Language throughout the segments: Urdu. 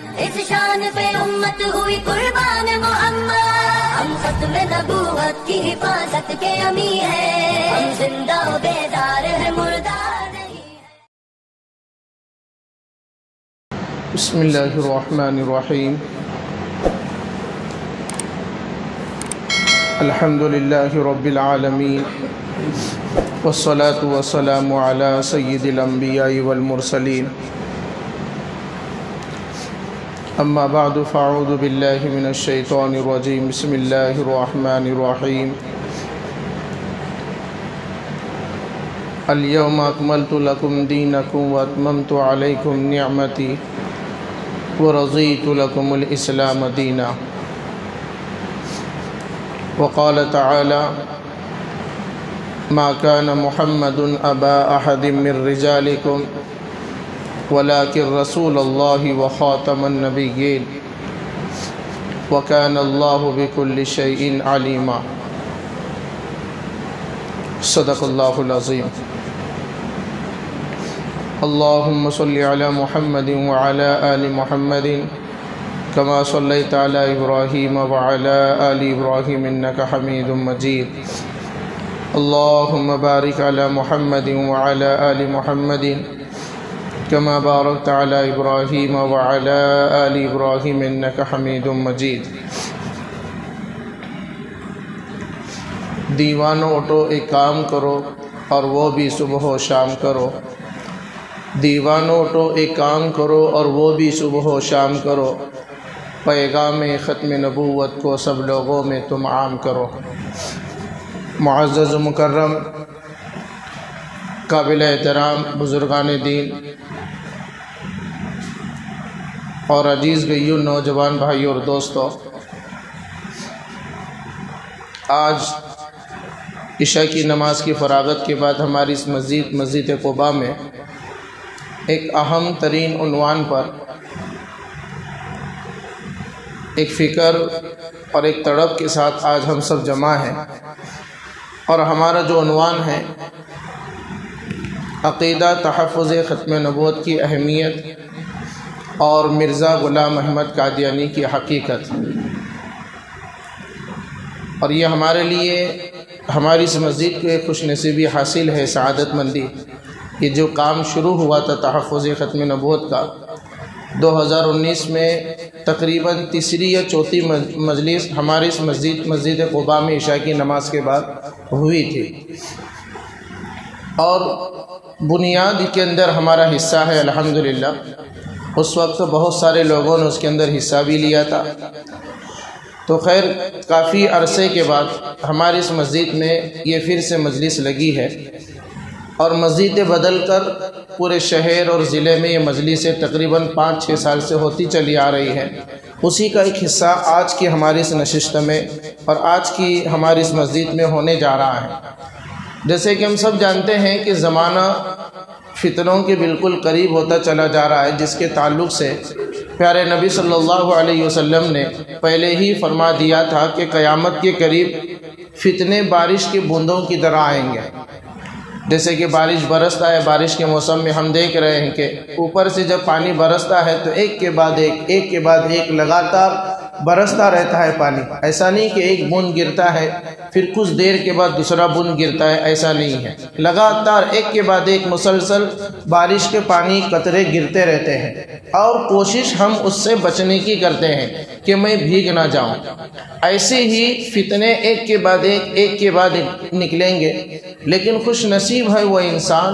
اس شان پہ امت ہوئی قربان محمد، ہم ختم نبوت کی حفاظت کے امی ہیں، ہم زندہ و بیدار ہے مردہ نہیں ہے۔ بسم اللہ الرحمن الرحیم، الحمد للہ رب العالمین، والصلاة والسلام علی سید الانبیاء والمرسلین، اما بعد فاعوذ باللہ من الشیطان الرجیم، بسم اللہ الرحمن الرحیم۔ اليوم اکملت لکم دینکم واتممت علیکم نعمتی ورضیت لکم الاسلام دینا۔ وقال تعالی ما كان محمد ابا احد من رجالکم ولكن رسول الله وخاتم النبيين وكان الله بكل شيء عليما۔ صدق الله العظيم۔ اللهم صل على محمد وعلى آل محمد كما صليت على إبراهيم وعلى آل إبراهيم إنك حميد مجيد۔ اللهم بارك على محمد وعلى آل محمد كما باركت على إبراهيم وعلى آل إبراهيم إنك حميد مجيد۔ دیوانو اٹھو ایک کام کرو اور وہ بھی صبح و شام کرو، دیوانو اٹھو ایک کام کرو اور وہ بھی صبح و شام کرو، پیغام ختم نبوت کو سب لوگوں میں تم عام کرو۔ معزز و مکرم، قابل احترام بزرگان دین اور عزیز بھائیوں، نوجوان بھائی اور دوستو، آج عشاء کی نماز کی فراغت کے بعد ہماری اس مسجد قباء میں ایک اہم ترین عنوان پر ایک فکر اور ایک تڑپ کے ساتھ آج ہم سب جمع ہیں، اور ہمارا جو عنوان ہے عقیدہ تحفظ ختم نبوت کی اہمیت اور مرزا غلام احمد قادیانی کی حقیقت، اور یہ ہمارے لیے ہماری اس مسجد کو ایک خوش نصیبی حاصل ہے، سعادت مندی۔ یہ جو کام شروع ہوا تھا تحفظ ختم نبوت کا 2019 میں تقریباً تیسری یا چوتھی مجلس ہماری اس مسجد قباء میں عشاء کی نماز کے بعد ہوئی تھی، اور بنیاد کے اندر ہمارا حصہ ہے الحمدللہ۔ اس وقت بہت سارے لوگوں نے اس کے اندر حصہ بھی لیا تھا، تو خیر کافی عرصے کے بعد ہماری اس مسجد میں یہ پھر سے مجلس لگی ہے، اور مسجد بدل کر پورے شہر اور ضلع میں یہ مجلسیں تقریباً 5-6 سال سے ہوتی چلی آ رہی ہیں۔ اسی کا ایک حصہ آج کی ہماری اس نشست میں اور آج کی ہماری اس مسجد میں ہونے جا رہا ہے۔ جیسے کہ ہم سب جانتے ہیں کہ زمانہ فتنوں کے بالکل قریب ہوتا چلا جا رہا ہے، جس کے تعلق سے پیارے نبی صلی اللہ علیہ وسلم نے پہلے ہی فرما دیا تھا کہ قیامت کے قریب فتنے بارش کی بوندوں کی طرح آئیں گے۔ جیسے کہ بارش برستا ہے، بارش کے موسم میں ہم دیکھ رہے ہیں کہ اوپر سے جب پانی برستا ہے تو ایک کے بعد ایک لگاتار برستا رہتا ہے پانی۔ ایسا نہیں کہ ایک بوند گرتا ہے پھر کچھ دیر کے بعد دوسرا بوند گرتا ہے، ایسا نہیں ہے، لگاتار ایک کے بعد ایک مسلسل بارش کے پانی قطرے گرتے رہتے ہیں، اور کوشش ہم اس سے بچنے کی کرتے ہیں کہ میں بھیگ نہ جاؤں۔ ایسے ہی فتنے ایک کے بعد ایک نکلیں گے، لیکن خوش نصیب ہے وہ انسان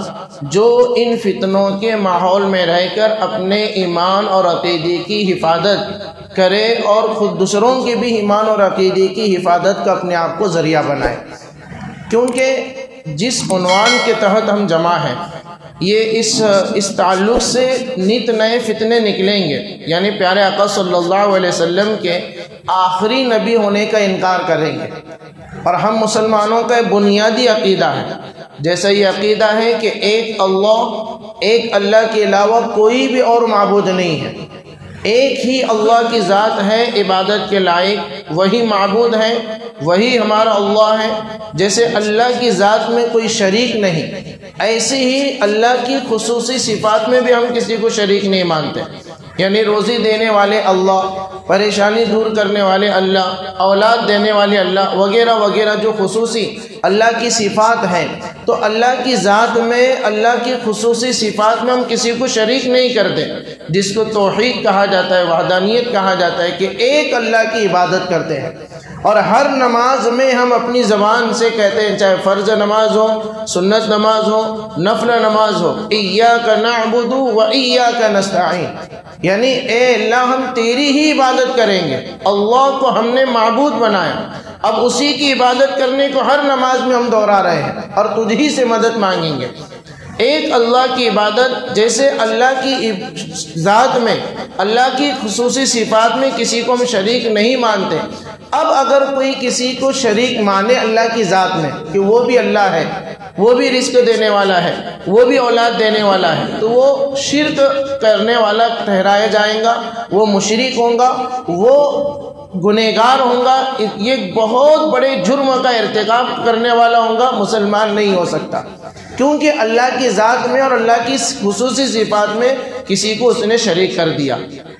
جو ان فتنوں کے ماحول میں رہ کر اپنے ایمان اور عقیدے کی حفاظت کرے، اور خود دوسروں کے بھی ایمان اور عقیدے کی حفاظت کا اپنے آپ کو ذریعہ بنائے۔ کیونکہ جس عنوان کے تحت ہم جمع ہیں، یہ اس تعلق سے نت نئے فتنے نکلیں گے، یعنی پیارے آقا صلی اللہ علیہ وسلم کے آخری نبی ہونے کا انکار کریں گے، اور ہم مسلمانوں کا بنیادی عقیدہ ہے، جیسا یہ عقیدہ ہے کہ ایک اللہ کے علاوہ کوئی بھی اور معبود نہیں ہے، ایک ہی اللہ کی ذات ہے عبادت کے لائق، وہی معبود ہے، وہی ہمارا اللہ ہے۔ جیسے اللہ کی ذات میں کوئی شریک نہیں، ایسے ہی اللہ کی خصوصی صفات میں بھی ہم کسی کو شریک نہیں مانتے۔ یعنی روزی دینے والے اللہ، پریشانی دور کرنے والے اللہ، اولاد دینے والے اللہ وغیرہ وغیرہ جو خصوصی اللہ کی صفات ہیں، تو اللہ کی ذات میں، اللہ کی خصوصی صفات میں ہم کسی کو شریک نہیں کرتے، جس کو توحید کہا جاتا ہے، وحدانیت کہا جاتا ہے، کہ ایک اللہ کی عبادت کرتے ہیں۔ اور ہر نماز میں ہم اپنی زبان سے کہتے ہیں، چاہے فرض نماز ہو، سنت نماز ہو، نفل نماز ہو، ایاک نعبد و ایاک نستعین، یعنی اے اللہ ہم تیری ہی عبادت کریں گے، اللہ کو ہم نے معبود بنایا، اب اسی کی عبادت کرنے کو ہر نماز میں ہم دہرا رہے ہیں اور تجھ ہی سے مدد مانگیں گے۔ ایک اللہ کی عبادت، جیسے اللہ کی ذات میں، اللہ کی خصوصی صفات میں کسی کو ہم شریک نہیں مانتے۔ اب اگر کوئی کسی کو شریک مانے اللہ کی ذات میں کہ وہ بھی اللہ ہے، وہ بھی رزق دینے والا ہے، وہ بھی اولاد دینے والا ہے، تو وہ شرک کرنے والا ٹھہرایا جائے گا، وہ مشرک ہوں گا، وہ گنہگار ہوں گا، یہ بہت بڑے جرم کا ارتکاب کرنے والا ہوں گا، مسلمان نہیں ہو سکتا، کیونکہ اللہ کی ذات میں اور اللہ کی خصوصی صفات میں کسی کو اس نے شریک کر دیا۔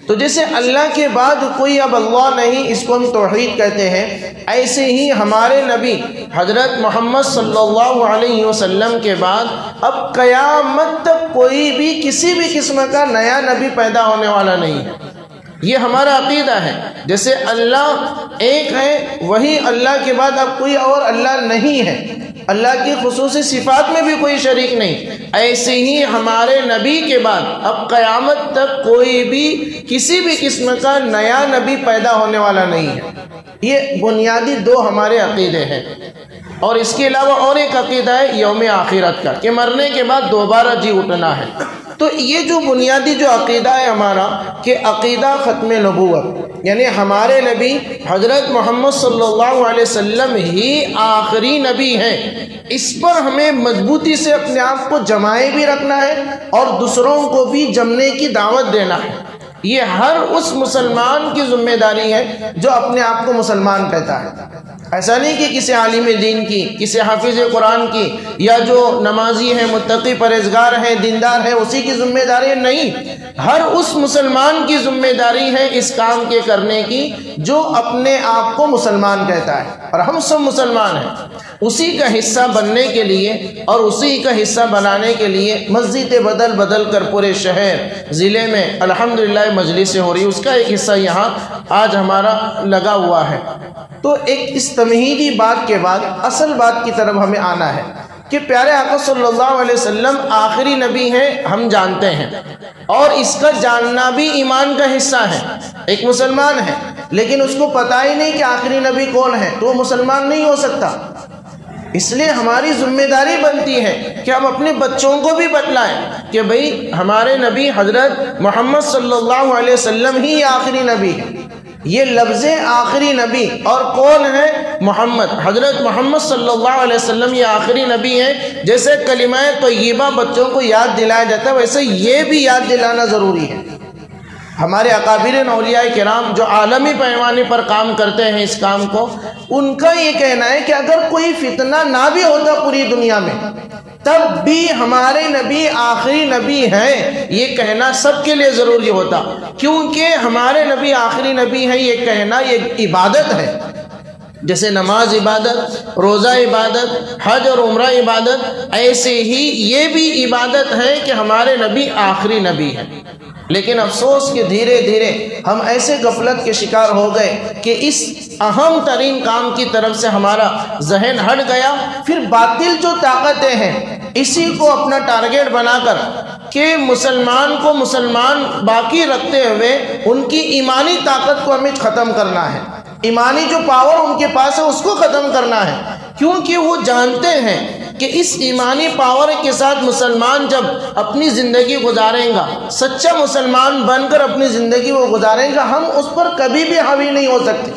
تو جیسے اللہ کے بعد کوئی اب اللہ نہیں، اس کو ہم توحید کہتے ہیں، ایسے ہی ہمارے نبی حضرت محمد صلی اللہ علیہ وسلم کے بعد اب قیامت تک کوئی بھی کسی بھی قسم کا نیا نبی پیدا ہونے والا نہیں ہے۔ یہ ہمارا عقیدہ ہے، جیسے اللہ ایک ہے، وہی اللہ کے بعد اب کوئی اور اللہ نہیں ہے، اللہ کی خصوصی صفات میں بھی کوئی شریک نہیں، ایسے ہی ہمارے نبی کے بعد اب قیامت تک کوئی بھی کسی بھی قسم کا نیا نبی پیدا ہونے والا نہیں ہے۔ یہ بنیادی دو ہمارے عقیدے ہیں۔ اور اس کے علاوہ اور ایک عقیدہ ہے یوم آخرت کا، کہ مرنے کے بعد دوبارہ جی اٹھنا ہے۔ تو یہ جو بنیادی جو عقیدہ ہے ہمارا، کہ عقیدہ ختم نبوت، یعنی ہمارے نبی حضرت محمد صلی اللہ علیہ وسلم ہی آخری نبی ہیں، اس پر ہمیں مضبوطی سے اپنے آپ کو جمائے بھی رکھنا ہے اور دوسروں کو بھی جمنے کی دعوت دینا ہے۔ یہ ہر اس مسلمان کی ذمہ داری ہے جو اپنے آپ کو مسلمان کہتا ہے۔ ایسا نہیں کہ کسی عالم دین کی، کسی حافظ قرآن کی، یا جو نمازی ہیں، متقی پرہیزگار ہیں، دیندار ہیں، اسی کی ذمہ داری نہیں، ہر اس مسلمان کی ذمہ داری ہے اس کام کے کرنے کی جو اپنے آپ کو مسلمان کہتا ہے، اور ہم سب مسلمان ہیں۔ اسی کا حصہ بننے کے لیے اور اسی کا حصہ بنانے کے لیے مسجدیں بدل بدل کر پورے شہر ضلع میں الحمدللہ مجلسیں ہو رہی، اس کا ایک حصہ یہاں آج ہمارا لگا ہوا ہے۔ تو ایک اس تمہیدی بات کے بعد اصل بات کی طرف ہمیں آنا ہے کہ پیارے آقا صلی اللہ علیہ وسلم آخری نبی ہیں، ہم جانتے ہیں، اور اس کا جاننا بھی ایمان کا حصہ ہے۔ ایک مسلمان ہے لیکن اس کو پتہ ہی نہیں کہ آخری نبی کون ہے، تو وہ مسلمان نہیں ہو سکتا۔ اس لیے ہماری ذمہ داری بنتی ہے کہ ہم اپنے بچوں کو بھی بتلائیں کہ بھئی ہمارے نبی حضرت محمد صلی اللہ علیہ وسلم ہی آخری نبی ہے۔ یہ لفظ آخری نبی، اور کون ہے؟ محمد، حضرت محمد صلی اللہ علیہ وسلم یہ آخری نبی ہیں۔ جیسے کلمہ طیبہ بچوں کو یاد دلایا جاتا ہے، ویسے یہ بھی یاد دلانا ضروری ہے۔ ہمارے اکابرین اولیاء کرام جو عالمی پیمانے پر کام کرتے ہیں اس کام کو، ان کا یہ کہنا ہے کہ اگر کوئی فتنہ نہ بھی ہوتا پوری دنیا میں، تب بھی ہمارے نبی آخری نبی ہیں یہ کہنا سب کے لیے ضروری ہوتا، کیونکہ ہمارے نبی آخری نبی ہیں یہ کہنا یہ عبادت ہے۔ جیسے نماز عبادت، روزہ عبادت، حج اور عمرہ عبادت، ایسے ہی یہ بھی عبادت ہے کہ ہمارے نبی آخری نبی ہیں۔ لیکن افسوس کہ دھیرے دھیرے ہم ایسے غفلت کے شکار ہو گئے کہ اس اہم ترین کام کی طرف سے ہمارا ذہن ہٹ گیا، پھر باطل جو طاقتیں ہیں اسی کو اپنا ٹارگیٹ بنا کر کہ مسلمان کو مسلمان باقی رکھتے ہوئے ان کی ایمانی طاقت کو ہمیں ختم کرنا ہے، ایمانی جو پاور ان کے پاس ہے اس کو ختم کرنا ہے، کیونکہ وہ جانتے ہیں کہ اس ایمانی پاور کے ساتھ مسلمان جب اپنی زندگی گزاریں گا، سچا مسلمان بن کر اپنی زندگی وہ گزاریں گا، ہم اس پر کبھی بھی حاوی نہیں ہو سکتے،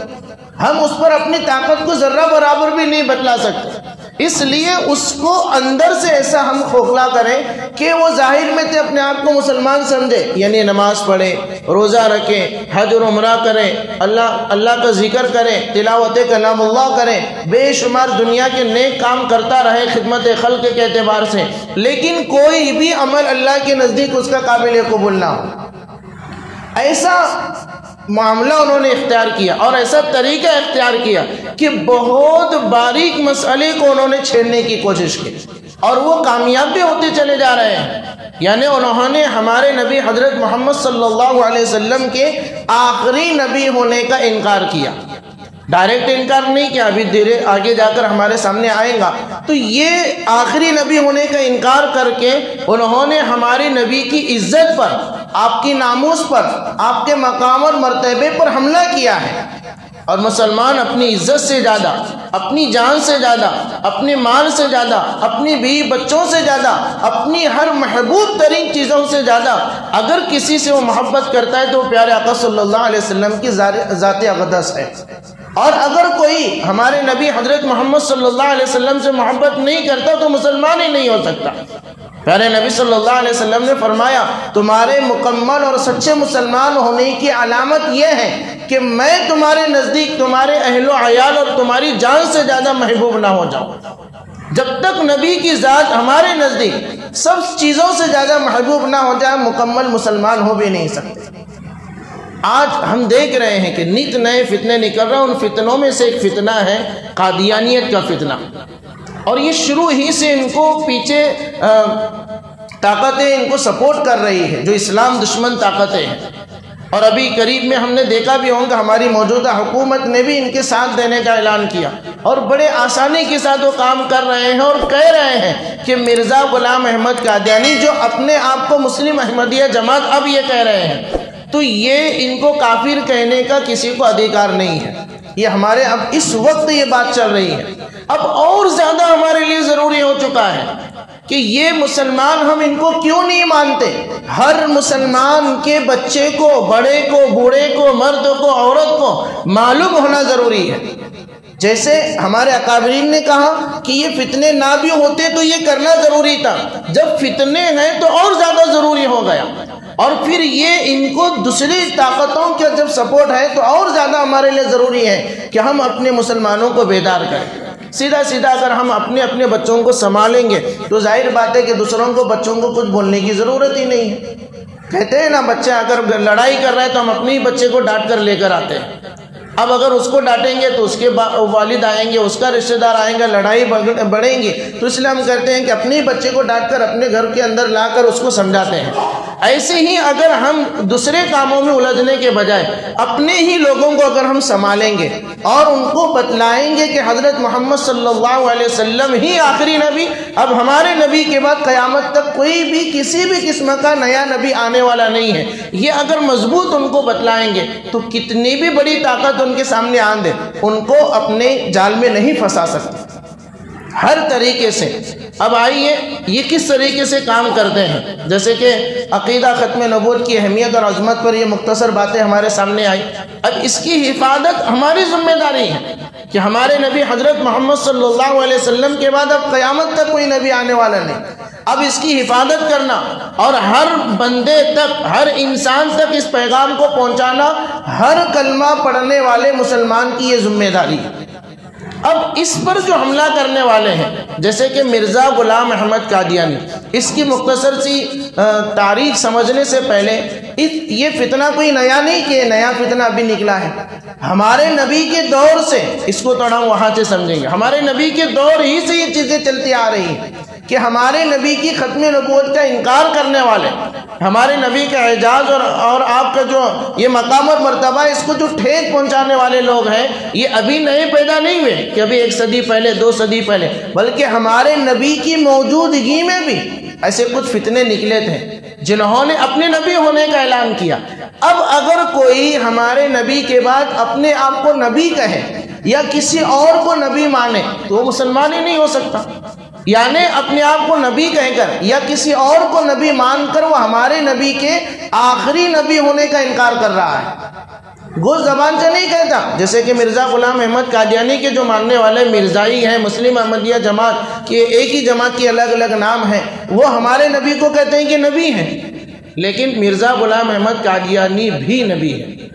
ہم اس پر اپنی طاقت کو ذرہ برابر بھی نہیں بتلا سکتے۔ اس لیے اس کو اندر سے ایسا ہم کھوکھلا کریں کہ وہ ظاہر میں اپنے آپ کو مسلمان سمجھے، یعنی نماز پڑھے، روزہ رکھے، حج اور عمرہ کریں، اللہ کا ذکر کریں، تلاوت کلام اللہ کریں، بے شمار دنیا کے نیک کام کرتا رہے خدمت خلق کے اعتبار سے، لیکن کوئی بھی عمل اللہ کے نزدیک اس کا قابل قبول نہ ہو۔ ایسا معاملہ انہوں نے اختیار کیا اور ایسا طریقہ اختیار کیا کہ بہت باریک مسئلے کو انہوں نے چھیڑنے کی کوشش کی اور وہ کامیاب بھی ہوتے چلے جا رہے ہیں. یعنی انہوں نے ہمارے نبی حضرت محمد صلی اللہ علیہ وسلم کے آخری نبی ہونے کا انکار کیا. ڈائریکٹ انکار نہیں کیا، ابھی دھیرے آگے جا کر ہمارے سامنے آئے گا. تو یہ آخری نبی ہونے کا انکار کر کے انہوں نے ہمارے نبی کی عزت پر، آپ کی ناموس پر، آپ کے مقام اور مرتبے پر حملہ کیا ہے. اور مسلمان اپنی عزت سے زیادہ، اپنی جان سے زیادہ، اپنے مال سے زیادہ، اپنی بیوی بچوں سے زیادہ، اپنی ہر محبوب ترین چیزوں سے زیادہ اگر کسی سے وہ محبت کرتا ہے تو پیارے آقا صلی اللہ علیہ وسلم کی ذات اقدس ہے. اور اگر کوئی ہمارے نبی حضرت محمد صلی اللہ علیہ وسلم سے محبت نہیں کرتا تو مسلمان ہی نہیں ہو سکتا. پیارے نبی صلی اللہ علیہ وسلم نے فرمایا تمہارے مکمل اور سچے مسلمان ہونے کی علامت یہ ہے کہ میں تمہارے نزدیک تمہارے اہل و عیال اور تمہاری جان سے زیادہ محبوب نہ ہو جاؤں. جب تک نبی کی ذات ہمارے نزدیک سب چیزوں سے زیادہ محبوب نہ ہو جائے مکمل مسلمان ہو بھی نہیں سکتے. آج ہم دیکھ رہے ہیں کہ نت نئے فتنے نکل رہے ہیں. ان فتنوں میں سے ایک فتنہ ہے قادیانیت کا فتنہ، اور یہ شروع ہی سے ان کو پیچھے طاقتیں ان کو سپورٹ کر رہی ہے جو اسلام دشمن طاقتیں ہیں. اور ابھی قریب میں ہم نے دیکھا بھی ہوگا ہماری موجودہ حکومت نے بھی ان کے ساتھ دینے کا اعلان کیا اور بڑے آسانی کے ساتھ وہ کام کر رہے ہیں اور کہہ رہے ہیں کہ مرزا غلام احمد قادیانی جو اپنے آپ کو مسلم احمدیہ جماعت اب یہ کہہ رہے ہیں، تو یہ ان کو کافر کہنے کا کسی کو ادھیکار نہیں ہے. یہ ہمارے اب اس وقت یہ بات چل رہی ہے. اب اور زیادہ ہمارے لیے ضروری ہو چکا ہے کہ یہ مسلمان ہم ان کو کیوں نہیں مانتے. ہر مسلمان کے بچے کو، بڑے کو، بوڑھے کو، مرد کو، عورت کو معلوم ہونا ضروری ہے. جیسے ہمارے اکابرین نے کہا کہ یہ فتنے نہ بھی ہوتے تو یہ کرنا ضروری تھا، جب فتنے ہیں تو اور زیادہ ضروری ہو گیا. اور پھر یہ ان کو دوسری طاقتوں کا جب سپورٹ ہے تو اور زیادہ ہمارے لیے ضروری ہے کہ ہم اپنے مسلمانوں کو بیدار کریں. سیدھا سیدھا اگر ہم اپنے بچوں کو سنبھالیں گے تو ظاہر بات ہے کہ دوسروں کو بچوں کو کچھ بولنے کی ضرورت ہی نہیں ہے. کہتے ہیں نا بچہ اگر لڑائی کر رہا ہے تو ہم اپنے ہی بچے کو ڈانٹ کر لے کر آتے ہیں. اب اگر اس کو ڈانٹیں گے تو اس کے والد آئیں گے، اس کا رشتہ دار آئیں گے، لڑائی بڑھیں گی. تو اس لیے ہم کہتے ہیں کہ اپنے بچے کو ڈانٹ کر اپنے گھر کے اندر لا کر اس کو سمجھاتے ہیں. ایسے ہی اگر ہم دوسرے کاموں میں الجھنے کے بجائے اپنے ہی لوگوں کو اگر ہم سنبھالیں گے اور ان کو بتلائیں گے کہ حضرت محمد صلی اللہ علیہ وسلم ہی آخری نبی، اب ہمارے نبی کے بعد قیامت تک کوئی بھی کسی بھی قسم کا نیا نبی آنے والا نہیں ہے، یہ اگر مضبوط ان کو بتلائیں گے تو کتنی بھی بڑی طاقت ان کے سامنے آن دے ان کو اپنے جال میں نہیں پھنسا سکتے ہر طریقے سے. اب آئیے یہ کس طریقے سے کام کرتے ہیں. جیسے کہ عقیدہ ختم نبوت کی اہمیت اور عظمت پر یہ مختصر باتیں ہمارے سامنے آئی. اب اس کی حفاظت ہماری ذمہ داری ہے کہ ہمارے نبی حضرت محمد صلی اللہ علیہ وسلم کے بعد اب قیامت تک کوئی نبی آنے والا نہیں. اب اس کی حفاظت کرنا اور ہر بندے تک، ہر انسان تک اس پیغام کو پہنچانا ہر کلمہ پڑھنے والے مسلمان کی یہ ذمہ داری ہے. اب اس پر جو حملہ کرنے والے ہیں جیسے کہ مرزا غلام احمد قادیانی، اس کی مختصر سی تاریخ سمجھنے سے پہلے یہ فتنہ کوئی نیا نہیں کہ نیا فتنہ ابھی نکلا ہے. ہمارے نبی کے دور سے اس کو تھوڑا وہاں سے سمجھیں گے. ہمارے نبی کے دور ہی سے یہ چیزیں چلتی آ رہی ہیں کہ ہمارے نبی کی ختم نبوت کا انکار کرنے والے، ہمارے نبی کا اعجاز اور آپ کا جو یہ مقام اور مرتبہ اس کو جو ٹھیک پہنچانے والے لوگ ہیں یہ ابھی نئے پیدا نہیں ہوئے کہ ابھی 1 صدی پہلے 2 صدی پہلے، بلکہ ہمارے نبی کی موجودگی میں بھی ایسے کچھ فتنے نکلے تھے جنہوں نے اپنے نبی ہونے کا اعلان کیا. اب اگر کوئی ہمارے نبی کے بعد اپنے آپ کو نبی کہے یا کسی اور کو نبی مانے تو وہ مسلمان ہی نہیں ہو سکتا. یعنی اپنے آپ کو نبی کہہ کر یا کسی اور کو نبی مان کر وہ ہمارے نبی کے آخری نبی ہونے کا انکار کر رہا ہے. گوشت زبان سے نہیں کہتا. جیسے کہ مرزا غلام احمد قادیانی کے جو ماننے والے مرزائی ہیں، مسلم احمدیہ جماعت کے ایک ہی جماعت کے الگ الگ نام ہیں، وہ ہمارے نبی کو کہتے ہیں کہ نبی ہیں، لیکن مرزا غلام احمد قادیانی بھی نبی ہے.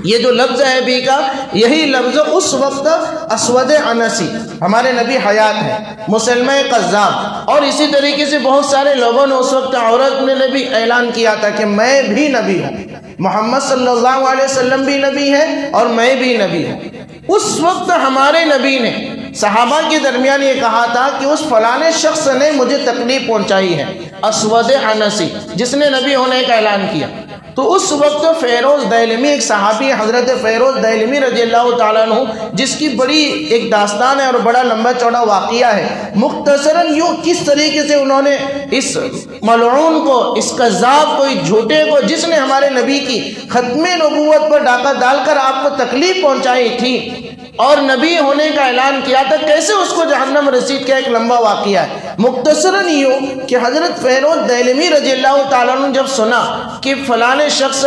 یہ جو لفظ ہے بھی کا، یہی لفظ اس وقت اسود عنسی ہمارے نبی حیات ہے، مسلمہ قذاب اور اسی طریقے سے بہت سارے لوگوں نے اس وقت عورت نے بھی اعلان کیا تھا کہ میں بھی نبی ہوں. محمد صلی اللہ علیہ وسلم بھی نبی ہے اور میں بھی نبی ہوں۔ اس وقت ہمارے نبی نے صحابہ کے درمیان یہ کہا تھا کہ اس فلانے شخص نے مجھے تکلیف پہنچائی ہے، اسود عنسی، جس نے نبی ہونے کا اعلان کیا۔ تو اس وقت فیروز دہلمی ایک صحابی، حضرت فیروز دہلمی رضی اللہ تعالیٰ عنہ، جس کی بڑی ایک داستان ہے اور بڑا لمبا چوڑا واقعہ ہے، مختصراً یوں کس طریقے سے انہوں نے اس ملعون کو، اس کذاب کو، اس جھوٹے کو، جس نے ہمارے نبی کی ختم نبوت پر ڈاکہ ڈال کر آپ کو تکلیف پہنچائی تھی اور نبی ہونے کا اعلان کیا تھا، کیسے اس کو جہنم رسید کا ایک لمبا واقعہ ہے۔ مختصراً یوں کہ حضرت فیروز دہلمی رضی اللہ تعالیٰ عنہ جب سنا کہ فلانے شخص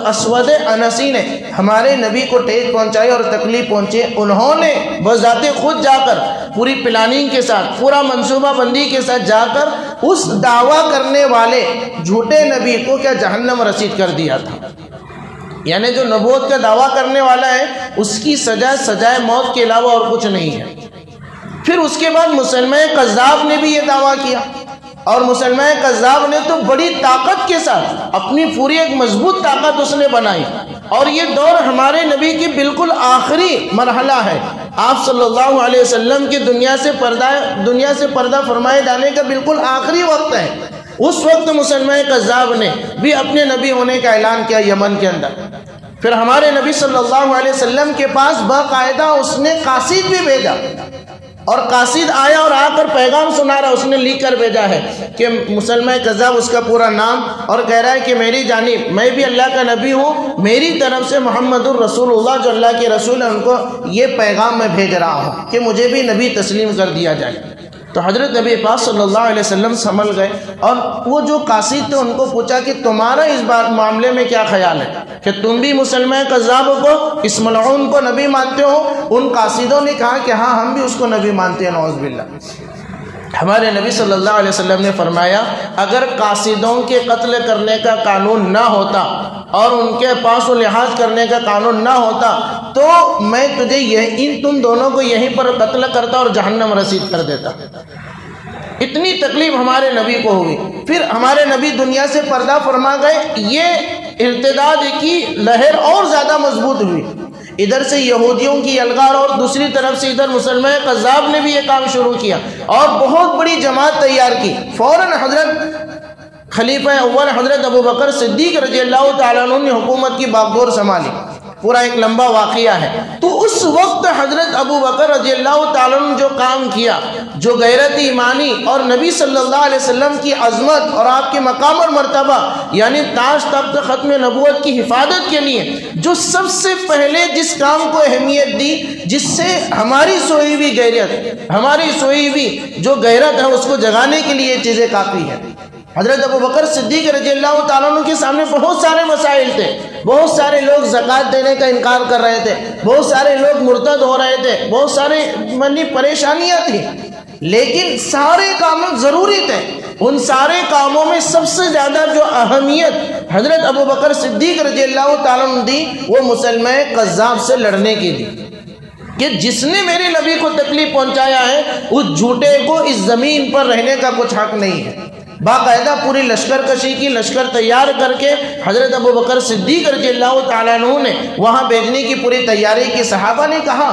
اسود عنسی نے ہمارے نبی کو ٹھیس پہنچائی اور تکلیف پہنچے، انہوں نے بذات خود جا کر پوری پلاننگ کے ساتھ، پورا منصوبہ بندی کے ساتھ جا کر اس دعویٰ کرنے والے جھوٹے نبی کو کیا جہنم رسید کر دیا تھا۔ یعنی جو نبوت کا دعویٰ کرنے والا ہے اس کی سزا سزائے موت کے علاوہ اور کچھ نہیں ہے۔ پھر اس کے بعد مسلمہ کذاب نے بھی یہ دعویٰ کیا، اور مسلمہ کذاب نے تو بڑی طاقت کے ساتھ اپنی پوری ایک مضبوط طاقت اس نے بنائی، اور یہ دور ہمارے نبی کی بالکل آخری مرحلہ ہے۔ آپ صلی اللہ علیہ وسلم کی دنیا سے پردہ فرمائے جانے کا بالکل آخری وقت ہے۔ اس وقت مسلمہ کذاب نے بھی اپنے نبی ہونے کا اعلان کیا یمن کے اندر۔ پھر ہمارے نبی صلی اللہ علیہ وسلم کے پاس باقاعدہ اس نے قاصد بھی بھیجا، اور قاصد آیا اور آ کر پیغام سنا رہا، اس نے لکھ کر بھیجا ہے کہ مسلمہ کذاب، اس کا پورا نام، اور کہہ رہا ہے کہ میری جانب میں بھی اللہ کا نبی ہوں، میری طرف سے محمد الرسول اللہ جو اللہ کے رسول ہیں ان کو یہ پیغام میں بھیج رہا ہوں کہ مجھے بھی نبی تسلیم کر دیا جائے۔ تو حضرت نبی پاک صلی اللہ علیہ وسلم سنبھل گئے، اور وہ جو قاصد تھے ان کو پوچھا کہ تمہارا اس بات معاملے میں کیا خیال ہے، کہ تم بھی مسلمہ کذاب کو، اس ملعون کو نبی مانتے ہو؟ ان قاصدوں نے کہا کہ ہاں ہم بھی اس کو نبی مانتے ہیں، نعوذ باللہ۔ ہمارے نبی صلی اللہ علیہ وسلم نے فرمایا اگر قاصدوں کے قتل کرنے کا قانون نہ ہوتا اور ان کے پاس و لحاظ کرنے کا قانون نہ ہوتا تو میں تجھے ان تم دونوں کو یہیں پر قتل کرتا اور جہنم رسید کر دیتا۔ اتنی تکلیف ہمارے نبی کو ہوئی۔ پھر ہمارے نبی دنیا سے پردہ فرما گئے، یہ ارتداد کی لہر اور زیادہ مضبوط ہوئی، ادھر سے یہودیوں کی الغار اور دوسری طرف سے ادھر مسلمہ کذاب نے بھی یہ کام شروع کیا اور بہت بڑی جماعت تیار کی۔ فوراً حضرت خلیفہ اول حضرت ابو بکر صدیق رضی اللہ تعالیٰ عنہ نے حکومت کی باغدور سنبھالی، پورا ایک لمبا واقعہ ہے۔ تو اس وقت حضرت ابو بکر رضی اللہ تعالیٰ عنہ جو کام کیا، جو غیرت ایمانی اور نبی صلی اللہ علیہ وسلم کی عظمت اور آپ کے مقام اور مرتبہ یعنی تاج تخت ختم نبوت کی حفاظت کے لیے جو سب سے پہلے جس کام کو اہمیت دی، جس سے ہماری سوئی ہوئی غیرت، ہماری سوئی ہوئی جو غیرت ہے اس کو جگانے کے لیے یہ چیزیں کافی ہیں۔ حضرت ابو بکر صدیق رضی اللہ تعالیٰ عنہ کے سامنے بہت سارے مسائل تھے، بہت سارے لوگ زکوٰۃ دینے کا انکار کر رہے تھے، بہت سارے لوگ مرتد ہو رہے تھے، بہت سارے پریشانیاں تھیں، لیکن سارے کام ضروری تھے۔ ان سارے کاموں میں سب سے زیادہ جو اہمیت حضرت ابو بکر صدیق رضی اللہ تعالیٰ عنہ دی وہ مسلمہ کذاب سے لڑنے کی دی، کہ جس نے میرے نبی کو تکلیف پہنچایا ہے اس جھوٹے کو اس زمین پر رہنے کا کچھ حق نہیں ہے۔ باقاعدہ پوری لشکر کشی کی، لشکر تیار کر کے حضرت ابو بکر صدیق رضی اللہ تعالیٰ عنہ نے وہاں بھیجنے کی پوری تیاری کی۔ صحابہ نے کہا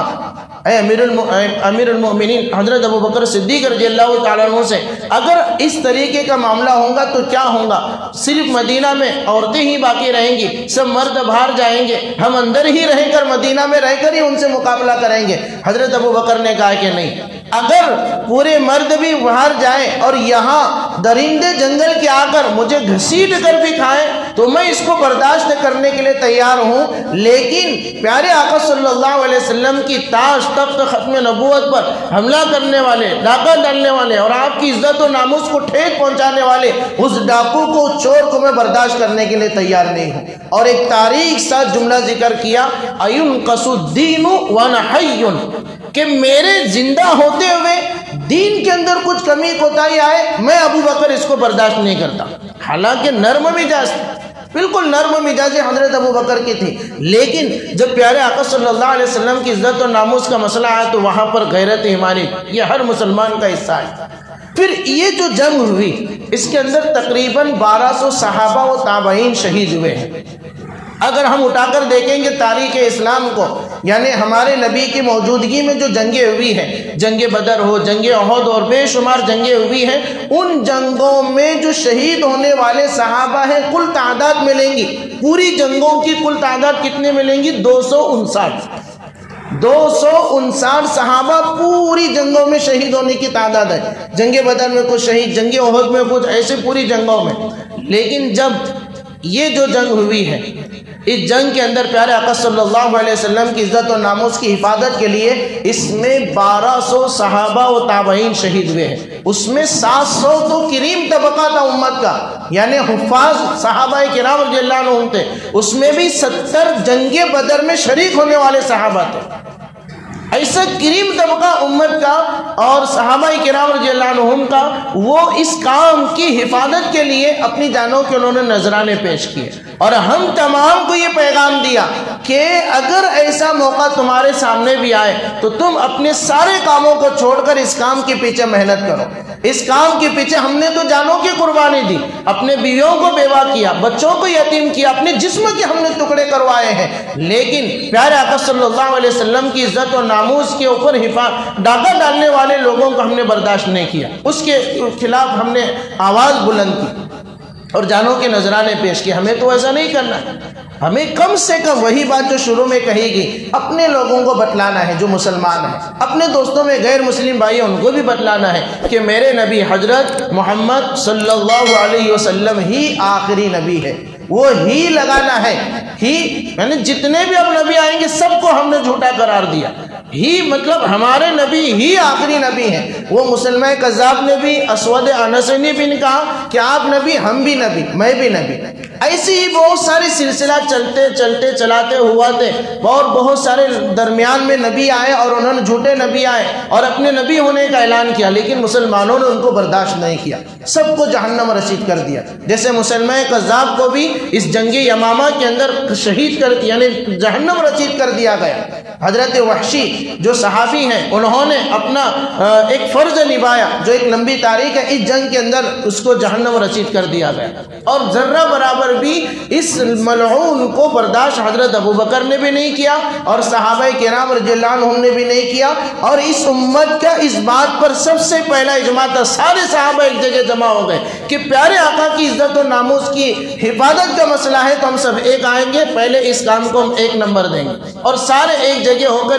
اے امیر المؤمنین حضرت ابو بکر صدیق رضی اللہ تعالیٰ عنہ سے اگر اس طریقے کا معاملہ ہوگا تو کیا ہوگا؟ صرف مدینہ میں عورتیں ہی باقی رہیں گی، سب مرد باہر جائیں گے، ہم اندر ہی رہ کر مدینہ میں رہ کر ہی ان سے مقابلہ کریں گے۔ حضرت ابو بکر نے کہا کہ نہیں، اگر پورے مرد بھی باہر جائیں اور یہاں درندے جنگل کے آ کر مجھے گھسیٹ کر بھی کھائیں تو میں اس کو برداشت کرنے کے لیے تیار ہوں، لیکن پیارے آقا صلی اللہ علیہ وسلم کی تاج تخت ختم نبوت پر حملہ کرنے والے، ڈاکہ ڈالنے والے اور آپ کی عزت و ناموس کو ٹھیس پہنچانے والے اس ڈاکو کو، چور کو میں برداشت کرنے کے لیے تیار نہیں ہوں۔ اور ایک تاریخ ساتھ جملہ ذکر کیا، اَيُنْقَصُ الدِّينُ وَأَنَا حَيٌّ، کہ میرے زندہ ہوتے ہوئے دین کے اندر کچھ کمی کوتاہی آئے میں ابو بکر اس کو برداشت نہیں کرتا۔ حالانکہ نرم مزاج، بالکل نرم مزاج حضرت ابو بکر کی تھی، لیکن جب پیارے آقا صلی اللہ علیہ وسلم کی عزت و ناموس کا مسئلہ آیا تو وہاں پر غیرت ایمانی یہ ہر مسلمان کا حصہ ہے۔ پھر یہ جو جنگ ہوئی اس کے اندر تقریباً 1200 صحابہ و تابعین شہید ہوئے ہیں۔ اگر ہم اٹھا کر دیکھیں گے تاریخ اسلام کو، یعنی ہمارے نبی کی موجودگی میں جو جنگیں ہوئی ہیں، جنگ بدر ہو، جنگ احد اور بے شمار جنگیں ہوئی ہیں، ان جنگوں میں جو شہید ہونے والے صحابہ ہیں کل تعداد ملیں گی، پوری جنگوں کی کل تعداد کتنے ملیں گی؟ 259 صحابہ پوری جنگوں میں شہید ہونے کی تعداد ہے۔ جنگ بدر میں کچھ شہید، جنگ احد میں کچھ، ایسے پوری جنگوں میں۔ لیکن جب یہ جو جنگ ہوئی ہے، اس جنگ کے اندر پیارے آقا صلی اللہ علیہ وسلم کی عزت و ناموس کی حفاظت کے لیے اس میں 1200 صحابہ و تابعین شہید ہوئے ہیں۔ اس میں 700 تو کریم طبقہ تھا امت کا، یعنی حفاظ صحابہ کرام رضی اللہ عنہم تھے۔ اس میں بھی 70 جنگ بدر میں شریک ہونے والے صحابہ تھے۔ ایسا کریم طبقہ امت کا اور صحابہ کرام رضی اللہ عنہم کا، وہ اس کام کی حفاظت کے لیے اپنی جانوں کے انہوں نے نذرانے پیش کیے، اور ہم تمام کو یہ پیغام دیا کہ اگر ایسا موقع تمہارے سامنے بھی آئے تو تم اپنے سارے کاموں کو چھوڑ کر اس کام کے پیچھے محنت کرو۔ اس کام کے پیچھے ہم نے تو جانوں کی قربانی دی، اپنے بیویوں کو بیوہ کیا، بچوں کو یتیم کیا، اپنے جسم کے ہم نے ٹکڑے کروائے ہیں، لیکن پیارے آقا صلی اللہ علیہ وسلم کی عزت و ناموس کے اوپر ڈاکہ ڈالنے والے لوگوں کو ہم نے برداشت نہیں کیا، اس کے خلاف ہم نے آواز بلند کی اور جانوں کے نذرانے پیش کیے۔ ہمیں تو ایسا نہیں کرنا، ہمیں کم سے کم وہی بات جو شروع میں کہی گئی اپنے لوگوں کو بتلانا ہے جو مسلمان ہیں، اپنے دوستوں میں غیر مسلم بھائی ان کو بھی بتلانا ہے کہ میرے نبی حضرت محمد صلی اللہ علیہ وسلم ہی آخری نبی ہے، وہ ہی لگانا ہے، ہی یعنی جتنے بھی اب نبی آئیں گے سب کو ہم نے جھوٹا قرار دیا، ہی مطلب ہمارے نبی ہی آخری نبی ہیں۔ وہ مسلمہ کذاب نے بھی، اسود انسی نے بھی کہا کہ آپ نبی، ہم بھی نبی، میں بھی نبی۔ ایسی ہی بہت سارے سلسلہ چلاتے ہوا تھے، اور بہت سارے درمیان میں نبی آئے اور انہوں نے جھوٹے نبی آئے اور اپنے نبی ہونے کا اعلان کیا، لیکن مسلمانوں نے ان کو برداشت نہیں کیا، سب کو جہنم رسید کر دیا۔ جیسے مسلمہ کذاب کو بھی اس جنگ یمامہ کے اندر شہید کر دیا، یعنی جہنم رسید کر دیا گیا۔ حضرت وحشی جو صحابی ہیں، انہوں نے اپنا ایک فرض نبھایا جو ایک لمبی تاریخ ہے، اس جنگ کے اندر اس کو جہنم رسید کر دیا گیا، اور ذرہ برابر بھی اس ملعون کو برداشت حضرت ابوبکر نے بھی نہیں کیا اور صحابہ کرام رضی اللہ عنہم نے بھی نہیں کیا۔ اور اس امت کا اس بات پر سب سے پہلا اجماع تھا، سارے صحابہ ایک جگہ جمع ہو گئے کہ پیارے آقا کی عزت و ناموس کی حفاظت کا مسئلہ ہے تو ہم سب ایک آئیں گے، پہلے اس کام کو ہم ایک نمبر دیں گے، اور سارے ایک جگہ ہو کر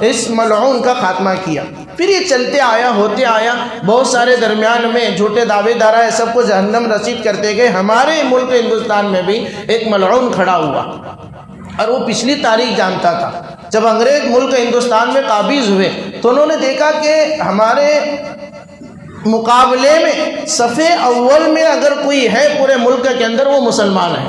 اس ملعون کا خاتمہ کیا۔ پھر یہ چلتے آیا، ہوتے آیا، بہت سارے درمیان میں جھوٹے دعوے دارا سب کو جہنم رسید کرتے گئے۔ ہمارے ملک ہندوستان میں بھی ایک ملعون کھڑا ہوا، اور وہ پچھلی تاریخ جانتا تھا۔ جب انگریز ملک ہندوستان میں قابض ہوئے تو انہوں نے دیکھا کہ ہمارے مقابلے میں صفحے اول میں اگر کوئی ہے پورے ملک کے اندر وہ مسلمان ہے۔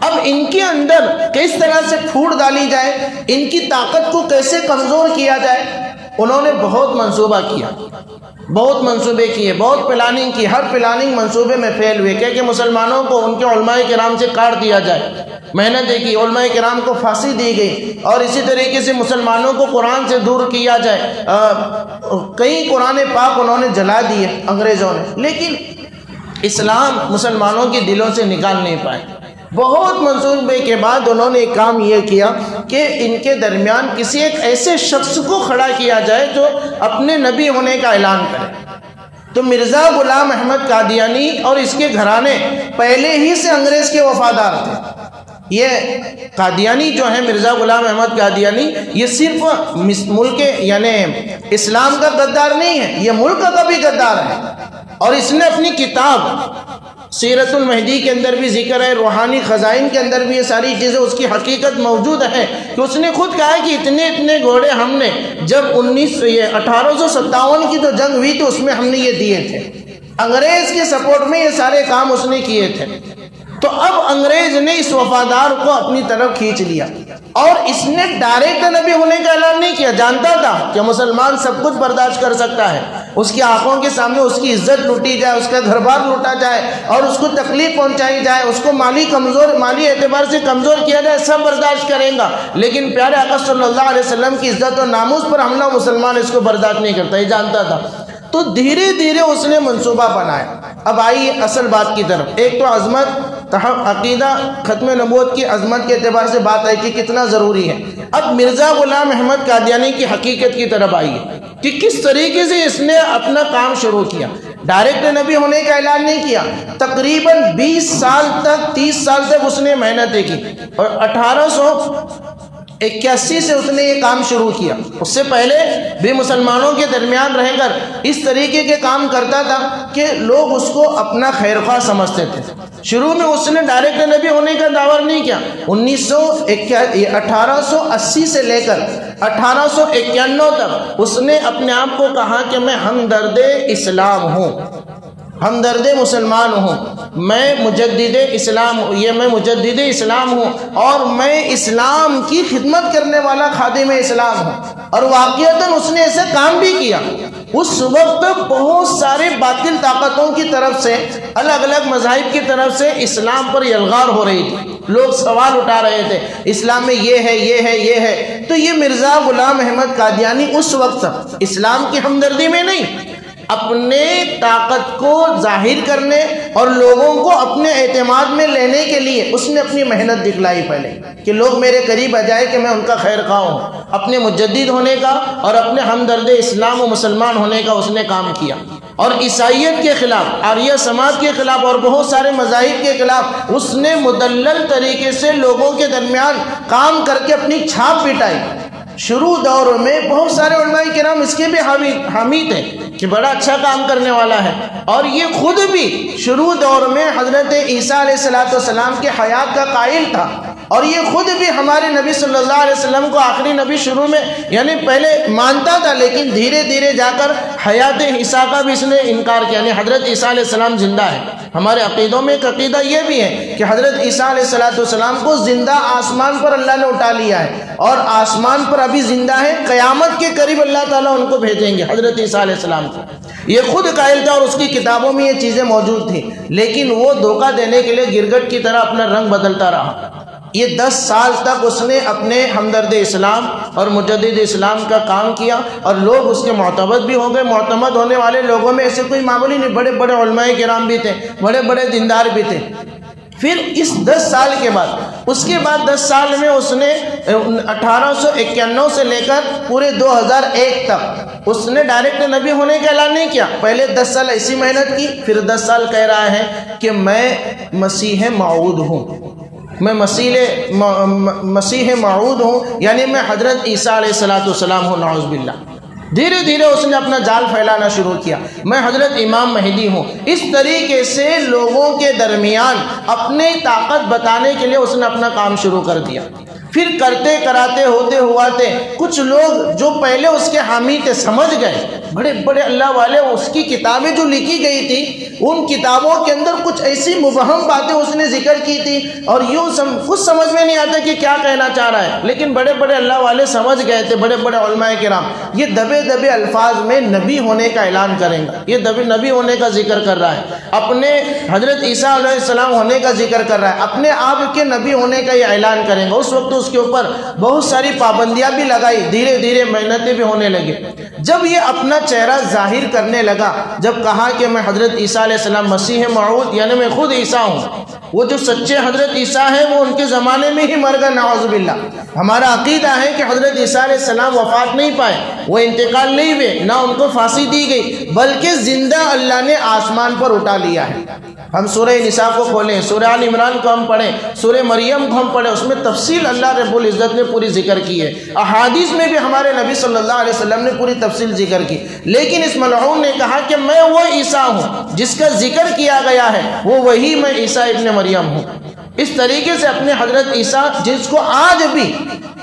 اب ان کے اندر کس طرح سے پھوٹ ڈالی جائے، ان کی طاقت کو کیسے کمزور کیا جائے، انہوں نے بہت منصوبہ کیا، بہت منصوبے کیے، بہت پلاننگ کی، ہر پلاننگ منصوبے میں فیل ہوئے کہ مسلمانوں کو ان کے علماء کرام سے کاٹ دیا جائے۔ محنتیں کی، علماء کرام کو پھانسی دی گئی، اور اسی طریقے سے مسلمانوں کو قرآن سے دور کیا جائے۔ کئی قرآن پاک انہوں نے جلا دیے انگریزوں نے، لیکن اسلام مسلمانوں کے دلوں سے نکال نہیں پائے۔ بہت منصوبے کے بعد انہوں نے ایک کام یہ کیا کہ ان کے درمیان کسی ایک ایسے شخص کو کھڑا کیا جائے جو اپنے نبی ہونے کا اعلان کرے۔ تو مرزا غلام احمد قادیانی اور اس کے گھرانے پہلے ہی سے انگریز کے وفادار تھے۔ یہ قادیانی جو ہے مرزا غلام احمد قادیانی، یہ صرف ملک یعنی اسلام کا غدار نہیں ہے، یہ ملک کا بھی غدار ہے۔ اور اس نے اپنی کتاب سیرت المہدی کے اندر بھی ذکر ہے، روحانی خزائن کے اندر بھی یہ ساری چیزیں اس کی حقیقت موجود ہے کہ اس نے خود کہا ہے کہ اتنے گھوڑے ہم نے جب 1857 کی جو جنگ ہوئی تھی اس میں ہم نے یہ دیے تھے، انگریز کے سپورٹ میں یہ سارے کام اس نے کیے تھے۔ تو اب انگریز نے اس وفادار کو اپنی طرف کھینچ لیا، اور اس نے ڈائریکٹ نبی ہونے کا اعلان نہیں کیا، جانتا تھا کہ مسلمان سب کچھ برداشت کر سکتا ہے، اس کی آنکھوں کے سامنے اس کی عزت لوٹی جائے، اس کا گھر بار لوٹا جائے، اور اس کو تکلیف پہنچائی جائے، اس کو مالی اعتبار سے کمزور کیا جائے، سب برداشت کریں گا، لیکن پیارے آقا صلی اللہ علیہ وسلم کی عزت و ناموس پر حملہ مسلمان اس کو برداشت نہیں کرتا، یہ جانتا تھا۔ تو دھیرے دھیرے اس نے منصوبہ بنایا۔ اب آئیے اصل بات کی طرف۔ ایک تو عظمت عقیدہ ختم نبوت کی عظمت کے اعتبار سے بات ہے کہ کتنا ضروری ہے۔ اب مرزا غلام احمد قادیانی کی حقیقت کی طرف آئیے کہ کس طریقے سے اس نے اپنا کام شروع کیا۔ ڈائریکٹ نبی ہونے کا اعلان نہیں کیا، تقریباً 20 سال تک 30 سال تک اس نے محنتیں کی، اور 1881 سے اس نے یہ کام شروع کیا۔ اس سے پہلے بھی مسلمانوں کے درمیان رہ کر اس طریقے کے کام کرتا تھا کہ لوگ اس کو اپنا خیر خواہ سمجھتے تھے۔ شروع میں اس نے ڈائریکٹ نبی ہونے کا دعویٰ نہیں کیا۔ 1880 سے لے کر 1891 تک اس نے اپنے آپ کو کہا کہ میں ہمدرد اسلام ہوں، ہمدرد مسلمان ہوں، میں مجدد اسلام ہوں، میں مجدد اسلام ہوں، اور میں اسلام کی خدمت کرنے والا خادم اسلام ہوں۔ اور واقعتاً اس نے ایسے کام بھی کیا۔ اس وقت بہت سارے باطل طاقتوں کی طرف سے، الگ الگ مذاہب کی طرف سے اسلام پر یلغار ہو رہی تھی، لوگ سوال اٹھا رہے تھے اسلام میں یہ ہے یہ ہے یہ ہے۔ تو یہ مرزا غلام احمد قادیانی اس وقت اسلام کی ہمدردی میں نہیں، اپنے طاقت کو ظاہر کرنے اور لوگوں کو اپنے اعتماد میں لینے کے لیے اس نے اپنی محنت دکھلائی پہلے کہ لوگ میرے قریب آ جائے کہ میں ان کا خیر خواہ ہوں۔ اپنے مجدد ہونے کا اور اپنے ہمدرد اسلام و مسلمان ہونے کا اس نے کام کیا، اور عیسائیت کے خلاف، آریہ سماج کے خلاف اور بہت سارے مذاہب کے خلاف اس نے مدلل طریقے سے لوگوں کے درمیان کام کر کے اپنی چھاپ پٹائی۔ شروع دور میں بہت سارے علماء کرام اس کے بھی حامی تھے کہ بڑا اچھا کام کرنے والا ہے، اور یہ خود بھی شروع دور میں حضرت عیسیٰ علیہ السلام کے حیات کا قائل تھا، اور یہ خود بھی ہمارے نبی صلی اللہ علیہ وسلم کو آخری نبی شروع میں یعنی پہلے مانتا تھا، لیکن دھیرے دھیرے جا کر حیات عیسیٰ کا بھی اس نے انکار کیا، یعنی حضرت عیسیٰ علیہ السلام زندہ ہے۔ ہمارے عقیدوں میں ایک عقیدہ یہ بھی ہے کہ حضرت عیسیٰ علیہ السلام کو زندہ آسمان پر اللہ نے اٹھا لیا ہے، اور آسمان پر ابھی زندہ ہے، قیامت کے قریب اللہ تعالیٰ ان کو بھیجیں گے حضرت عیسیٰ علیہ السلام کو۔ یہ خود قائل تھا، اور اس کی کتابوں میں یہ چیزیں موجود تھیں، لیکن وہ دھوکہ دینے کے لیے گرگٹ کی طرح اپنا رنگ بدلتا رہا۔ یہ 10 سال تک اس نے اپنے ہمدرد اسلام اور مجدد اسلام کا کام کیا، اور لوگ اس کے معتمد بھی ہو گئے۔ معتمد ہونے والے لوگوں میں ایسے کوئی معمولی نہیں، بڑے بڑے علماء کرام بھی تھے، بڑے بڑے دیندار بھی تھے۔ پھر اس 10 سال کے بعد، اس کے بعد 10 سال میں اس نے 1891 سے لے کر پورے 2001 تک اس نے ڈائریکٹ نبی ہونے کا اعلان نہیں کیا۔ پہلے 10 سال ایسی محنت کی، پھر 10 سال کہہ رہا ہے کہ میں مسیح موعود ہوں، میں مسیح موعود ہوں، یعنی میں حضرت عیسیٰ علیہ السلام ہوں، نعوذ باللہ۔ دھیرے دھیرے اس نے اپنا جال پھیلانا شروع کیا، میں حضرت امام مہدی ہوں۔ اس طریقے سے لوگوں کے درمیان اپنی طاقت بتانے کے لیے اس نے اپنا کام شروع کر دیا۔ پھر کرتے کراتے ہوتے ہواتے کچھ لوگ جو پہلے اس کے حامی تھے سمجھ گئے، بڑے بڑے اللہ والے، اس کی کتابیں جو لکھی گئی تھی ان کتابوں کے اندر کچھ ایسی مبہم باتیں اس نے ذکر کی تھی، اور یوں کچھ سمجھ میں نہیں آتا کہ کیا کہنا چاہ رہا ہے، لیکن بڑے بڑے اللہ والے سمجھ گئے تھے، بڑے بڑے علماء کرام۔ یہ دبے دبے الفاظ میں نبی ہونے کا اعلان کریں گا، یہ نبی ہونے کا ذکر کر رہا ہے، اپنے حضرت عیسیٰ علیہ السلام ہونے کا ذکر کر رہا ہے، اپنے آپ کے نبی ہونے کا یہ اعلان کریں گا۔ اس وقت اس کے اوپر بہت ساری پابندیاں بھی لگائی، دھیرے دھیرے محنتیں بھی ہونے لگی۔ جب یہ اپنا چہرہ ظاہر کرنے لگا، جب کہا کہ میں حضرت عیسیٰ علیہ السلام مسیح موعود، یعنی میں خود عیسیٰ ہوں، وہ جو سچے حضرت عیسیٰ ہیں وہ ان کے زمانے میں ہی مر گئے، نعوذ باللہ۔ ہمارا عقیدہ ہے کہ حضرت عیسیٰ علیہ السلام وفات نہیں پائے، وہ انتقال نہیں ہوئے، نہ ان کو پھانسی دی گئی، بلکہ زندہ اللہ نے آسمان پر اٹھا لیا ہے۔ ہم سورہ نساء کو کھولیں، سورہ آل عمران کو ہم پڑھیں، سورہ مریم کو ہم پڑھیں، اس میں تفصیل اللہ رب العزت نے پوری ذکر کی ہے۔ احادیث میں بھی ہمارے نبی صلی اللہ علیہ وسلم نے پوری تفصیل ذکر کی، لیکن اس ملعون نے کہا کہ میں وہ عیسیٰ ہوں جس کا ذکر کیا گیا ہے، وہ وہی میں عیسیٰ ابن مریم ہوں۔ اس طریقے سے اپنے حضرت عیسیٰ، جس کو آج بھی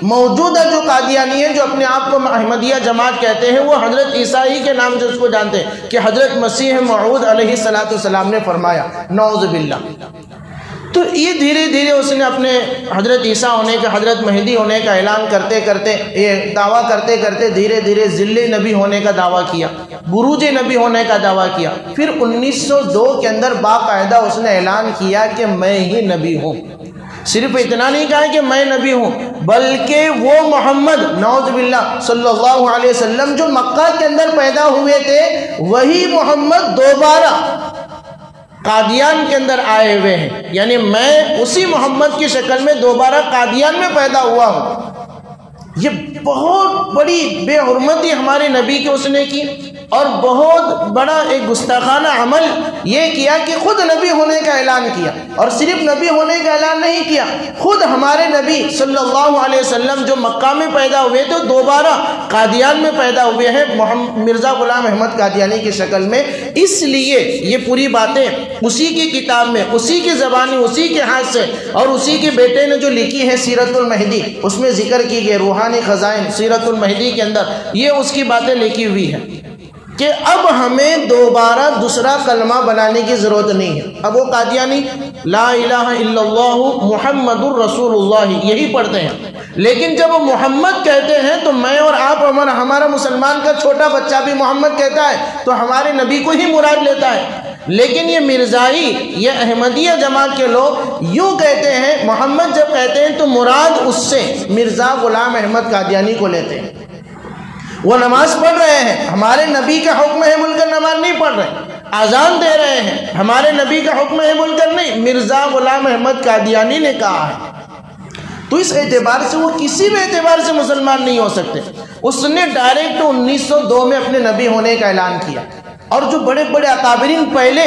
موجودہ جو قادیانی ہیں جو اپنے آپ کو احمدیہ جماعت کہتے ہیں، وہ حضرت عیسیٰ ہی کے نام سے اس کو جانتے ہیں کہ حضرت مسیح موعود علیہ السلام نے فرمایا، نعوذ باللہ۔ تو یہ دھیرے دھیرے اس نے اپنے حضرت عیسیٰ ہونے کا، حضرت مہدی ہونے کا اعلان کرتے کرتے، یہ دعویٰ کرتے کرتے دھیرے دھیرے ذل نبی ہونے کا دعویٰ کیا، بروج نبی ہونے کا دعویٰ کیا۔ پھر 1902 کے اندر باقاعدہ اس نے اعلان کیا کہ میں ہی نبی ہوں۔ صرف اتنا نہیں کہا کہ میں نبی ہوں، بلکہ وہ محمد نعوذ باللہ صلی اللہ علیہ وسلم جو مکہ کے اندر پیدا ہوئے تھے، وہی محمد دوبارہ قادیان کے اندر آئے ہوئے ہیں، یعنی میں اسی محمد کی شکل میں دوبارہ قادیان میں پیدا ہوا ہوں۔ یہ بہت بڑی بے حرمتی ہمارے نبی کے اس نے کی، اور بہت بڑا ایک گستاخانہ عمل یہ کیا کہ خود نبی ہونے کا اعلان کیا، اور صرف نبی ہونے کا اعلان نہیں کیا، خود ہمارے نبی صلی اللہ علیہ وسلم جو مکہ میں پیدا ہوئے تھے دوبارہ قادیان میں پیدا ہوئے ہیں مرزا غلام احمد قادیانی کی شکل میں۔ اس لیے یہ پوری باتیں اسی کی کتاب میں، اسی کی زبانی، اسی کے ہاتھ سے، اور اسی کے بیٹے نے جو لکھی ہے سیرت المہدی، اس میں ذکر کی گئی روحانی خزائن سیرت المہدی کے اندر یہ اس کی باتیں لکھی ہوئی ہیں کہ اب ہمیں دوبارہ دوسرا کلمہ بنانے کی ضرورت نہیں ہے۔ اب وہ قادیانی لا الہ الا اللہ محمد الرسول اللہ یہی پڑھتے ہیں، لیکن جب وہ محمد کہتے ہیں تو میں اور آپ، ہمارا مسلمان کا چھوٹا بچہ بھی محمد کہتا ہے تو ہمارے نبی کو ہی مراد لیتا ہے۔ لیکن یہ مرزائی، یہ احمدیہ جماعت کے لوگ یوں کہتے ہیں، محمد جب کہتے ہیں تو مراد اس سے مرزا غلام احمد قادیانی کو لیتے ہیں۔ وہ نماز پڑھ رہے ہیں، ہمارے نبی کا حکم ہے مل کر نماز نہیں پڑھ رہے، اذان دے رہے ہیں، ہمارے نبی کا حکم ہے مل کر نہیں، مرزا غلام احمد قادیانی نے کہا ہے۔ تو اس اعتبار سے وہ کسی بھی اعتبار سے مسلمان نہیں ہو سکتے۔ اس نے ڈائریکٹ 1902 میں اپنے نبی ہونے کا اعلان کیا، اور جو بڑے بڑے اکابرین پہلے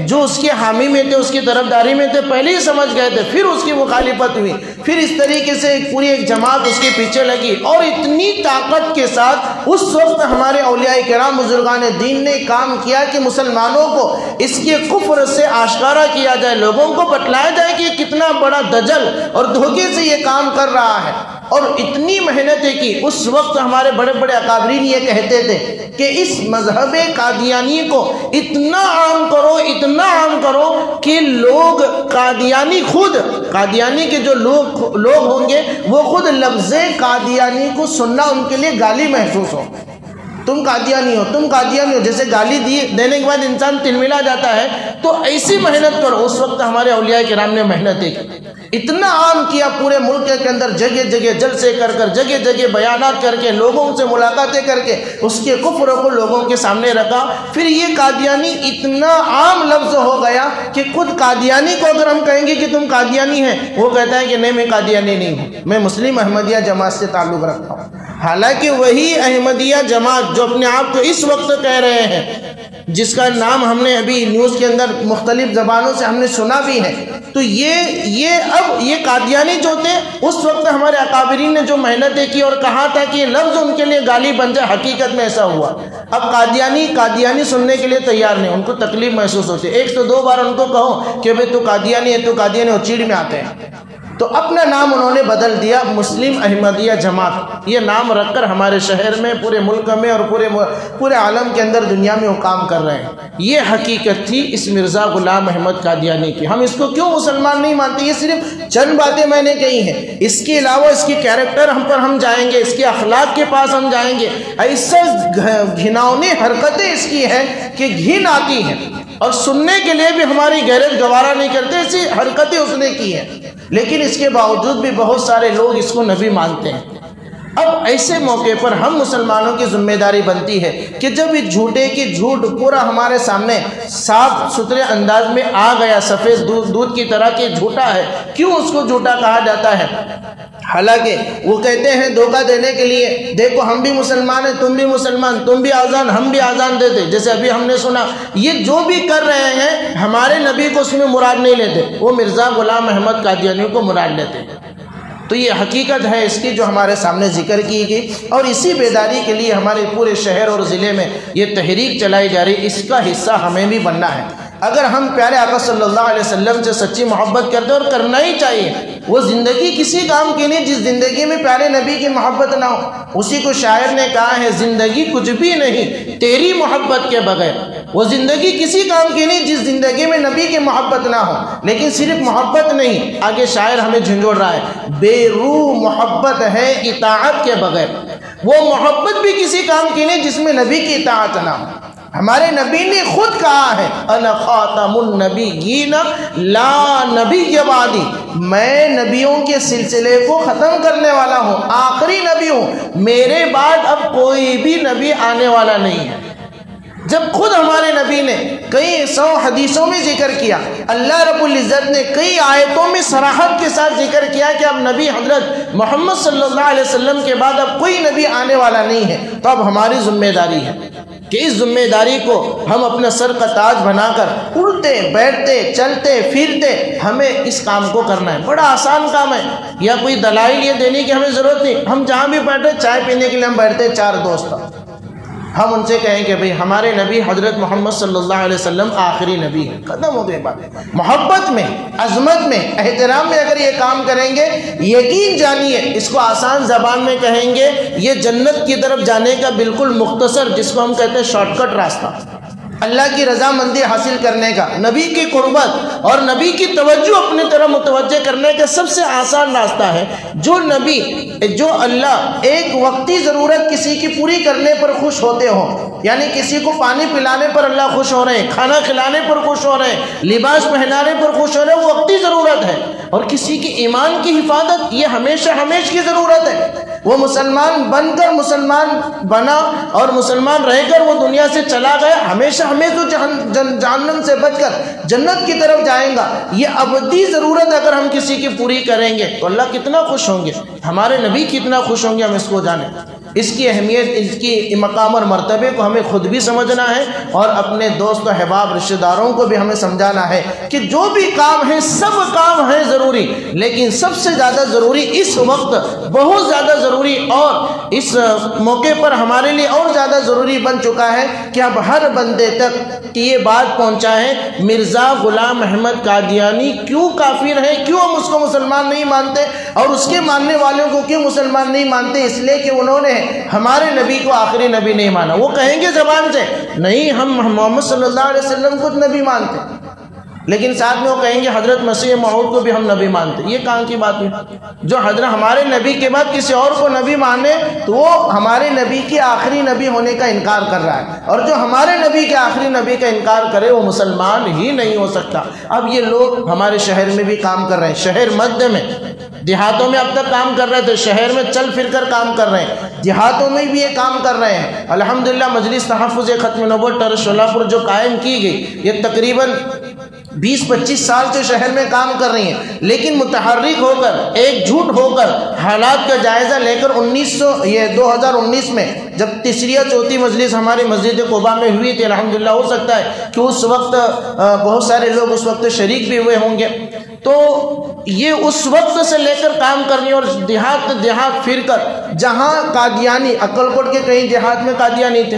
جو اس کے حامی میں تھے، اس کی طرفداری میں تھے، پہلے ہی سمجھ گئے تھے، پھر اس کی مخالفت ہوئی، پھر اس طریقے سے پوری ایک جماعت اس کے پیچھے لگی، اور اتنی طاقت کے ساتھ اس وقت ہمارے اولیاء کرام بزرگان دین نے کام کیا کہ مسلمانوں کو اس کے کفر سے آشکارا کیا جائے، لوگوں کو بتلایا جائے کہ کتنا بڑا دجل اور دھوکے سے یہ کام کر رہا ہے۔ اور اتنی محنتیں کی، اس وقت ہمارے بڑے بڑے اکابرین یہ کہتے تھے کہ اس مذہب قادیانی کو اتنا عام کرو، اتنا عام کرو کہ لوگ قادیانی خود، قادیانی کے جو لوگ ہوں گے وہ خود لفظ قادیانی کو سننا ان کے لیے گالی محسوس ہو۔ تم قادیانی ہو، تم قادیانی ہو، جیسے گالی دینے کے بعد انسان تلملا جاتا ہے، تو ایسی محنت کرو۔ اس وقت ہمارے اولیاء کرام نے محنتیں کی، اتنا عام کیا پورے ملک کے اندر، جگہ جگہ جلسے کر کر، جگہ جگہ بیانات کر کے، لوگوں سے ملاقاتیں کر کے اس کے کفر کو لوگوں کے سامنے رکھا۔ پھر یہ قادیانی اتنا عام لفظ ہو گیا کہ خود قادیانی کو اگر ہم کہیں گے کہ تم قادیانی ہیں، وہ کہتا ہے کہ نہیں میں قادیانی نہیں ہوں، میں مسلم احمدیہ جماعت سے تعلق رکھتا ہوں۔ حالانکہ وہی احمدیہ جماعت جو اپنے آپ کو اس وقت کہہ رہے ہیں، جس کا نام ہم نے ابھی نیوز کے اندر مختلف زبانوں سے ہم نے سنا بھی ہے، تو یہ قادیانی جو تھے اس وقت ہمارے اکابرین نے جو محنتیں کی اور کہا تھا کہ یہ لفظ ان کے لیے گالی بن جائے، حقیقت میں ایسا ہوا۔ اب قادیانی سننے کے لیے تیار نہیں، ان کو تکلیف محسوس ہوتی ہے۔ 102 بار ان کو کہو کہ بھئی تو قادیانی ہے، تو قادیانی ہو، چیڑ میں آتے ہیں۔ تو اپنا نام انہوں نے بدل دیا مسلم احمدیہ جماعت، یہ نام رکھ کر ہمارے شہر میں، پورے ملک میں اور پورے عالم کے اندر دنیا میں وہ کام کر رہے ہیں۔ یہ حقیقت تھی اس مرزا غلام احمد قادیانی کی۔ ہم اس کو کیوں مسلمان نہیں مانتے؟ یہ صرف چند باتیں میں نے کہی ہیں، اس کے علاوہ اس کی کیریکٹر ہم جائیں گے، اس کے اخلاق کے پاس ہم جائیں گے، ایسا گھناؤنی حرکتیں اس کی ہیں کہ گھن آتی ہیں، اور سننے کے لیے بھی ہماری غیرت گوارا نہیں کرتے، ایسی حرکتیں اس نے کی ہیں، لیکن اس کے باوجود بھی بہت سارے لوگ اس کو نبی مانتے ہیں۔ اب ایسے موقع پر ہم مسلمانوں کی ذمہ داری بنتی ہے کہ جب یہ جھوٹے کی جھوٹ پورا ہمارے سامنے صاف ستھرے انداز میں آ گیا، سفید دودھ کی طرح کہ جھوٹا ہے، کیوں اس کو جھوٹا کہا جاتا ہے؟ حالانکہ وہ کہتے ہیں دھوکہ دینے کے لیے، دیکھو ہم بھی مسلمان ہیں، تم بھی مسلمان، تم بھی آزان، ہم بھی آزان دیتے، جیسے ابھی ہم نے سنا۔ یہ جو بھی کر رہے ہیں ہمارے نبی کو اس میں مراد نہیں لیتے، وہ مرزا غلام احمد قادیانی کو مراد لیتے ہیں۔ تو یہ حقیقت ہے اس کی جو ہمارے سامنے ذکر کی گئی، اور اسی بیداری کے لیے ہمارے پورے شہر اور ضلع میں یہ تحریک چلائی جا رہی، اس کا حصہ ہمیں بھی بننا ہے۔ اگر ہم پیارے آقا صلی اللہ علیہ وسلم سے سچی محبت کرتے ہیں، اور کرنا ہی چاہیے، وہ زندگی کسی کام کی نہیں جس زندگی میں پیارے نبی کی محبت نہ ہو۔ اسی کو شاعر نے کہا ہے، زندگی کچھ بھی نہیں تیری محبت کے بغیر۔ وہ زندگی کسی کام کی نہیں جس زندگی میں نبی کی محبت نہ ہو۔ لیکن صرف محبت نہیں، آگے شاعر ہمیں جھنجھوڑ رہا ہے، بے روح محبت ہے اطاعت کے بغیر۔ وہ محبت بھی کسی کام کی نہیں جس میں نبی کی اطاعت نہ ہو۔ ہمارے نبی نے خود کہا ہے، انا خاتم النبیین لا نبی بعدی، میں نبیوں کے سلسلے کو ختم کرنے والا ہوں، آخری نبی ہوں، میرے بعد اب کوئی بھی نبی آنے والا نہیں ہے۔ جب خود ہمارے نبی نے کئی 100 حدیثوں میں ذکر کیا، اللہ رب العزت نے کئی آیتوں میں صراحت کے ساتھ ذکر کیا کہ اب نبی حضرت محمد صلی اللہ علیہ وسلم کے بعد اب کوئی نبی آنے والا نہیں ہے، تو اب ہماری ذمہ داری ہے کہ اس ذمہ داری کو ہم اپنا سر کا تاج بنا کر اڑتے بیٹھتے چلتے پھرتے ہمیں اس کام کو کرنا ہے۔ بڑا آسان کام ہے، یا کوئی دلائل یہ دینے کی ہمیں ضرورت نہیں۔ ہم جہاں بھی بیٹھے، چائے پینے کے لیے ہم بیٹھتے 4 دوست، ہم ان سے کہیں کہ بھئی ہمارے نبی حضرت محمد صلی اللہ علیہ وسلم آخری نبی ہے، ختم ہو گئی بات۔ محبت میں، عظمت میں، احترام میں اگر یہ کام کریں گے، یقین جانیے اس کو آسان زبان میں کہیں گے، یہ جنت کی طرف جانے کا بالکل مختصر، جس کو ہم کہتے ہیں شارٹ کٹ راستہ، اللہ کی رضامندی حاصل کرنے کا، نبی کی قربت اور نبی کی توجہ اپنی طرف متوجہ کرنے کا سب سے آسان راستہ ہے۔ جو نبی، جو اللہ ایک وقتی ضرورت کسی کی پوری کرنے پر خوش ہوتے ہوں، یعنی کسی کو پانی پلانے پر اللہ خوش ہو رہے ہیں، کھانا کھلانے پر خوش ہو رہے ہیں، لباس پہنانے پر خوش ہو رہے ہیں، وہ وقتی ضرورت ہے، اور کسی کی ایمان کی حفاظت یہ ہمیشہ ہمیشہ کی ضرورت ہے۔ وہ مسلمان بن کر مسلمان بنا اور مسلمان رہ کر وہ دنیا سے چلا گیا، ہمیشہ تو جہنم سے بچ کر جنت کی طرف جائیں گا۔ یہ ابدی ضرورت اگر ہم کسی کی پوری کریں گے تو اللہ کتنا خوش ہوں گے، ہمارے نبی کتنا خوش ہوں گے، ہم اس کو جانیں۔ اس کی اہمیت، اس کی مقام اور مرتبے کو ہمیں خود بھی سمجھنا ہے، اور اپنے دوست و احباب رشتہ داروں کو بھی ہمیں سمجھانا ہے کہ جو بھی کام ہے، سب کام ہیں ضروری، لیکن سب سے زیادہ ضروری اس وقت، بہت زیادہ ضروری، اور اس موقع پر ہمارے لیے اور زیادہ ضروری بن چکا ہے کہ اب ہر بندے تک یہ بات پہنچائیں، مرزا غلام احمد قادیانی کیوں کافر ہیں، کیوں ہم اس کو مسلمان نہیں مانتے، اور اس کے ماننے والوں کو کیوں مسلمان نہیں مانتے؟ اس لیے کہ انہوں نے ہمارے نبی کو آخری نبی نہیں مانا۔ وہ کہیں گے زبان سے نہیں، ہم محمد صلی اللہ علیہ وسلم کو نبی مانتے، لیکن ساتھ میں وہ کہیں گے حضرت مسیح موعود کو بھی ہم نبی مانتے۔ یہ کہاں کی بات ہے؟ جو حضرت ہمارے نبی کے بعد کسی اور کو نبی مانے تو وہ ہمارے نبی کے آخری نبی ہونے کا انکار کر رہا ہے، اور جو ہمارے نبی کے آخری نبی کا انکار کرے وہ مسلمان ہی نہیں ہو سکتا۔ اب یہ لوگ ہمارے شہر میں بھی کام کر رہے ہیں، شہر مدہ میں، دیہاتوں میں اب تک کام کر رہے تھے، شہر میں چل پھر کر کام کر رہے ہیں، دیہاتوں میں بھی یہ کام کر رہے ہیں۔ الحمدللہ مجلس تحفظ ختم نبوت ٹرسٹ شولہاپور جو قائم کی گئی، یہ تقریباً 20-25 سال سے شہر میں کام کر رہی ہیں، لیکن متحرک ہو کر، ایک جھوٹ ہو کر، حالات کا جائزہ لے کر 2019 میں جب تیسری یا چوتھی مجلس ہماری مسجد قباء میں ہوئی تھی، الحمدللہ ہو سکتا ہے کہ اس وقت بہت سارے لوگ اس وقت شریک بھی ہوئے ہوں گے، تو یہ اس وقت سے لے کر کام کرنی، اور دیہات پھر کر جہاں قادیانی، عقلکوٹ کے کئی دیہات میں قادیانی تھے،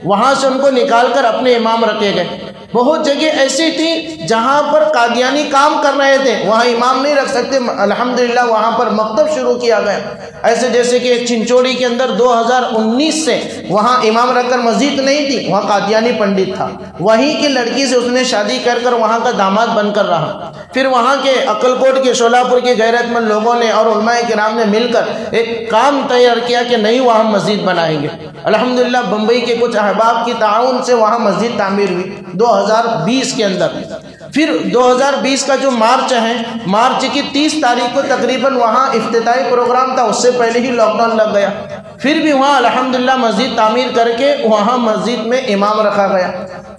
وہاں سے ان کو نکال کر اپنے امام رکھے گئے۔ بہت جگہ ایسی تھی جہاں پر قادیانی کام کر رہے تھے، وہاں امام نہیں رکھ سکتے، الحمدللہ وہاں پر مکتب شروع کیا گیا۔ ایسے جیسے کہ چنچوڑی کے اندر 2019 سے وہاں امام رکھ کر مسجد نہیں تھی، وہاں قادیانی پنڈت تھا، وہیں کی لڑکی سے اس نے شادی کر کر وہاں کا داماد بن کر رہا۔ پھر وہاں کے عقلکوٹ کے، شولہاپور کے غیرت مند لوگوں نے اور علماء کرام نے مل کر ایک کام تیار کیا کہ نہیں وہاں مسجد بنائیں گے۔ الحمدللہ بمبئی کے کچھ احباب کی تعاون سے وہاں مسجد تعمیر ہوئی 2020 کے اندر۔ پھر 2020 کا جو مارچ ہے، مارچ کی 30 تاریخ کو تقریباً وہاں افتتاحی پروگرام تھا، اس سے پہلے ہی لاک ڈاؤن لگ گیا۔ پھر بھی وہاں الحمدللہ مسجد تعمیر کر کے وہاں مسجد میں امام رکھا گیا۔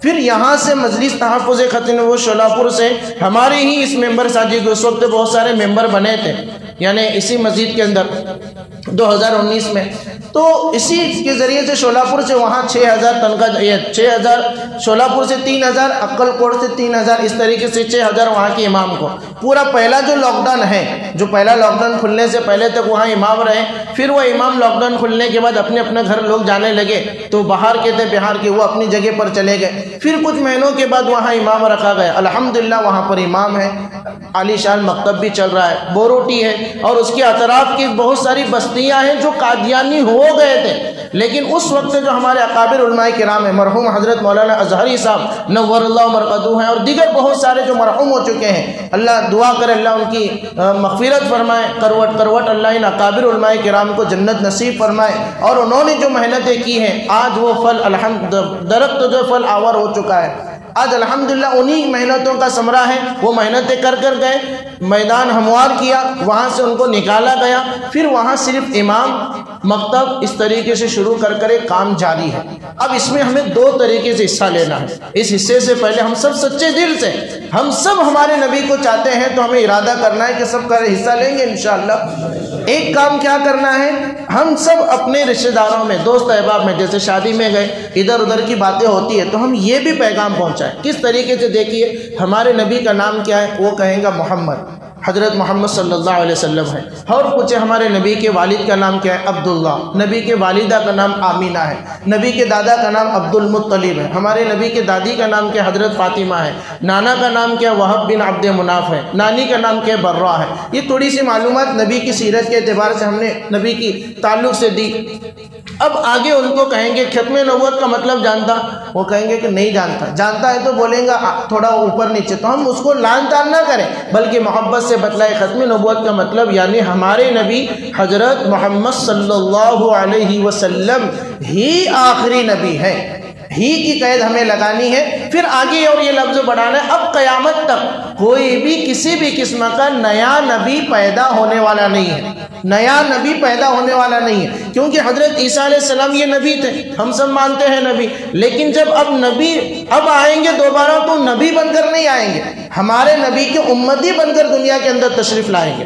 پھر یہاں سے مجلس تحفظ ختم نبوت شولہاپور سے ہمارے ہی اس ممبر سازی کے اس وقت بہت سارے ممبر بنے تھے، یعنی اسی مسجد کے اندر 2019 میں، تو اسی کے ذریعے سے شولہاپور سے وہاں 6000 تنخواہ، 6000 شولہاپور سے 3000، عقلکوٹ سے 3000، اس طریقے سے 6000 وہاں کے امام کو۔ پورا پہلا جو لاک ڈاؤن ہے، جو پہلا لاک ڈاؤن کھلنے سے پہلے تک وہاں امام رہے، پھر وہ امام لاک ڈاؤن کھلنے کے بعد اپنے اپنے گھر لوگ جانے لگے، تو باہر کے تھے بہار کے، وہ اپنی جگہ پر چلے گئے۔ پھر کچھ مہینوں کے بعد وہاں امام رکھا گیا، الحمدللہ وہاں پر امام ہے، عالی شان مکتب بھی چل رہا ہے، بوروٹی ہے، اور اس کے اطراف کی بہت ساری بستیاں ہیں جو قادیانی ہو گئے تھے، لیکن اس وقت جو ہمارے اکابر علماء کرام ہیں، مرحوم حضرت مولانا اظہری صاحب نور اللہ مرقدہ ہیں، اور دیگر بہت سارے جو مرحوم ہو چکے ہیں، اللہ دعا کرے اللہ ان کی مغفرت فرمائے، کروٹ کروٹ اللہ ان اکابر علماء کرام کو جنت نصیب فرمائے، اور انہوں نے جو محنتیں کی ہیں آج وہ پھل، الحمد درخت جو پھل آور ہو چکا ہے۔ آج الحمدللہ انہی محنتوں کا ثمرہ ہے. وہ محنتیں کر کر گئے, میدان ہموار کیا, وہاں سے ان کو نکالا گیا, پھر وہاں صرف امام مکتب اس طریقے سے شروع کر کر ایک کام جاری ہے. اب اس میں ہمیں دو طریقے سے حصہ لینا ہے. اس حصے سے پہلے ہم سب سچے دل سے, ہم سب ہمارے نبی کو چاہتے ہیں تو ہمیں ارادہ کرنا ہے کہ سب کا حصہ لیں گے انشاءاللہ. ایک کام کیا کرنا ہے, ہم سب اپنے رشتہ داروں میں, دوست احباب میں, جیسے شادی میں گئے ادھر ادھر کی باتیں ہوتی ہے, تو ہم یہ بھی پیغام پہنچائیں. کس طریقے سے دیکھیے, ہمارے نبی کا نام کیا ہے, وہ کہیں گا محمد, حضرت محمد صلی اللہ علیہ وسلم ہے. اور پوچھے ہمارے نبی کے والد کا نام کیا ہے, عبداللہ. نبی کے والدہ کا نام آمینہ ہے. نبی کے دادا کا نام عبد المطلب ہے. ہمارے نبی کے دادی کا نام کیا, حضرت فاطمہ ہے. نانا کا نام کیا, وہب بن عبد مناف ہے. نانی کا نام کیا, برہ ہے. یہ تھوڑی سی معلومات نبی کی سیرت کے اعتبار سے ہم نے نبی کی تعلق سے دی. اب آگے ان کو کہیں گے ختم نبوت کا مطلب جانتا, وہ کہیں گے کہ نہیں جانتا. جانتا ہے تو بولیں گا تھوڑا اوپر نیچے, تو ہم اس کو لان تان نہ کریں, بلکہ محبت سے بتلائے ختم نبوت کا مطلب یعنی ہمارے نبی حضرت محمد صلی اللہ علیہ وسلم ہی آخری نبی ہے. ہی کی قید ہمیں لگانی ہے. پھر آگے اور یہ لفظ بڑھانا ہے, اب قیامت تک کوئی بھی کسی بھی قسم کا نیا نبی پیدا ہونے والا نہیں ہے. نیا نبی پیدا ہونے والا نہیں ہے, کیونکہ حضرت عیسیٰ علیہ السلام یہ نبی تھے, ہم سب مانتے ہیں نبی. لیکن جب اب نبی اب آئیں گے دوبارہ تو نبی بن کر نہیں آئیں گے, ہمارے نبی کے امتی بن کر دنیا کے اندر تشریف لائیں گے.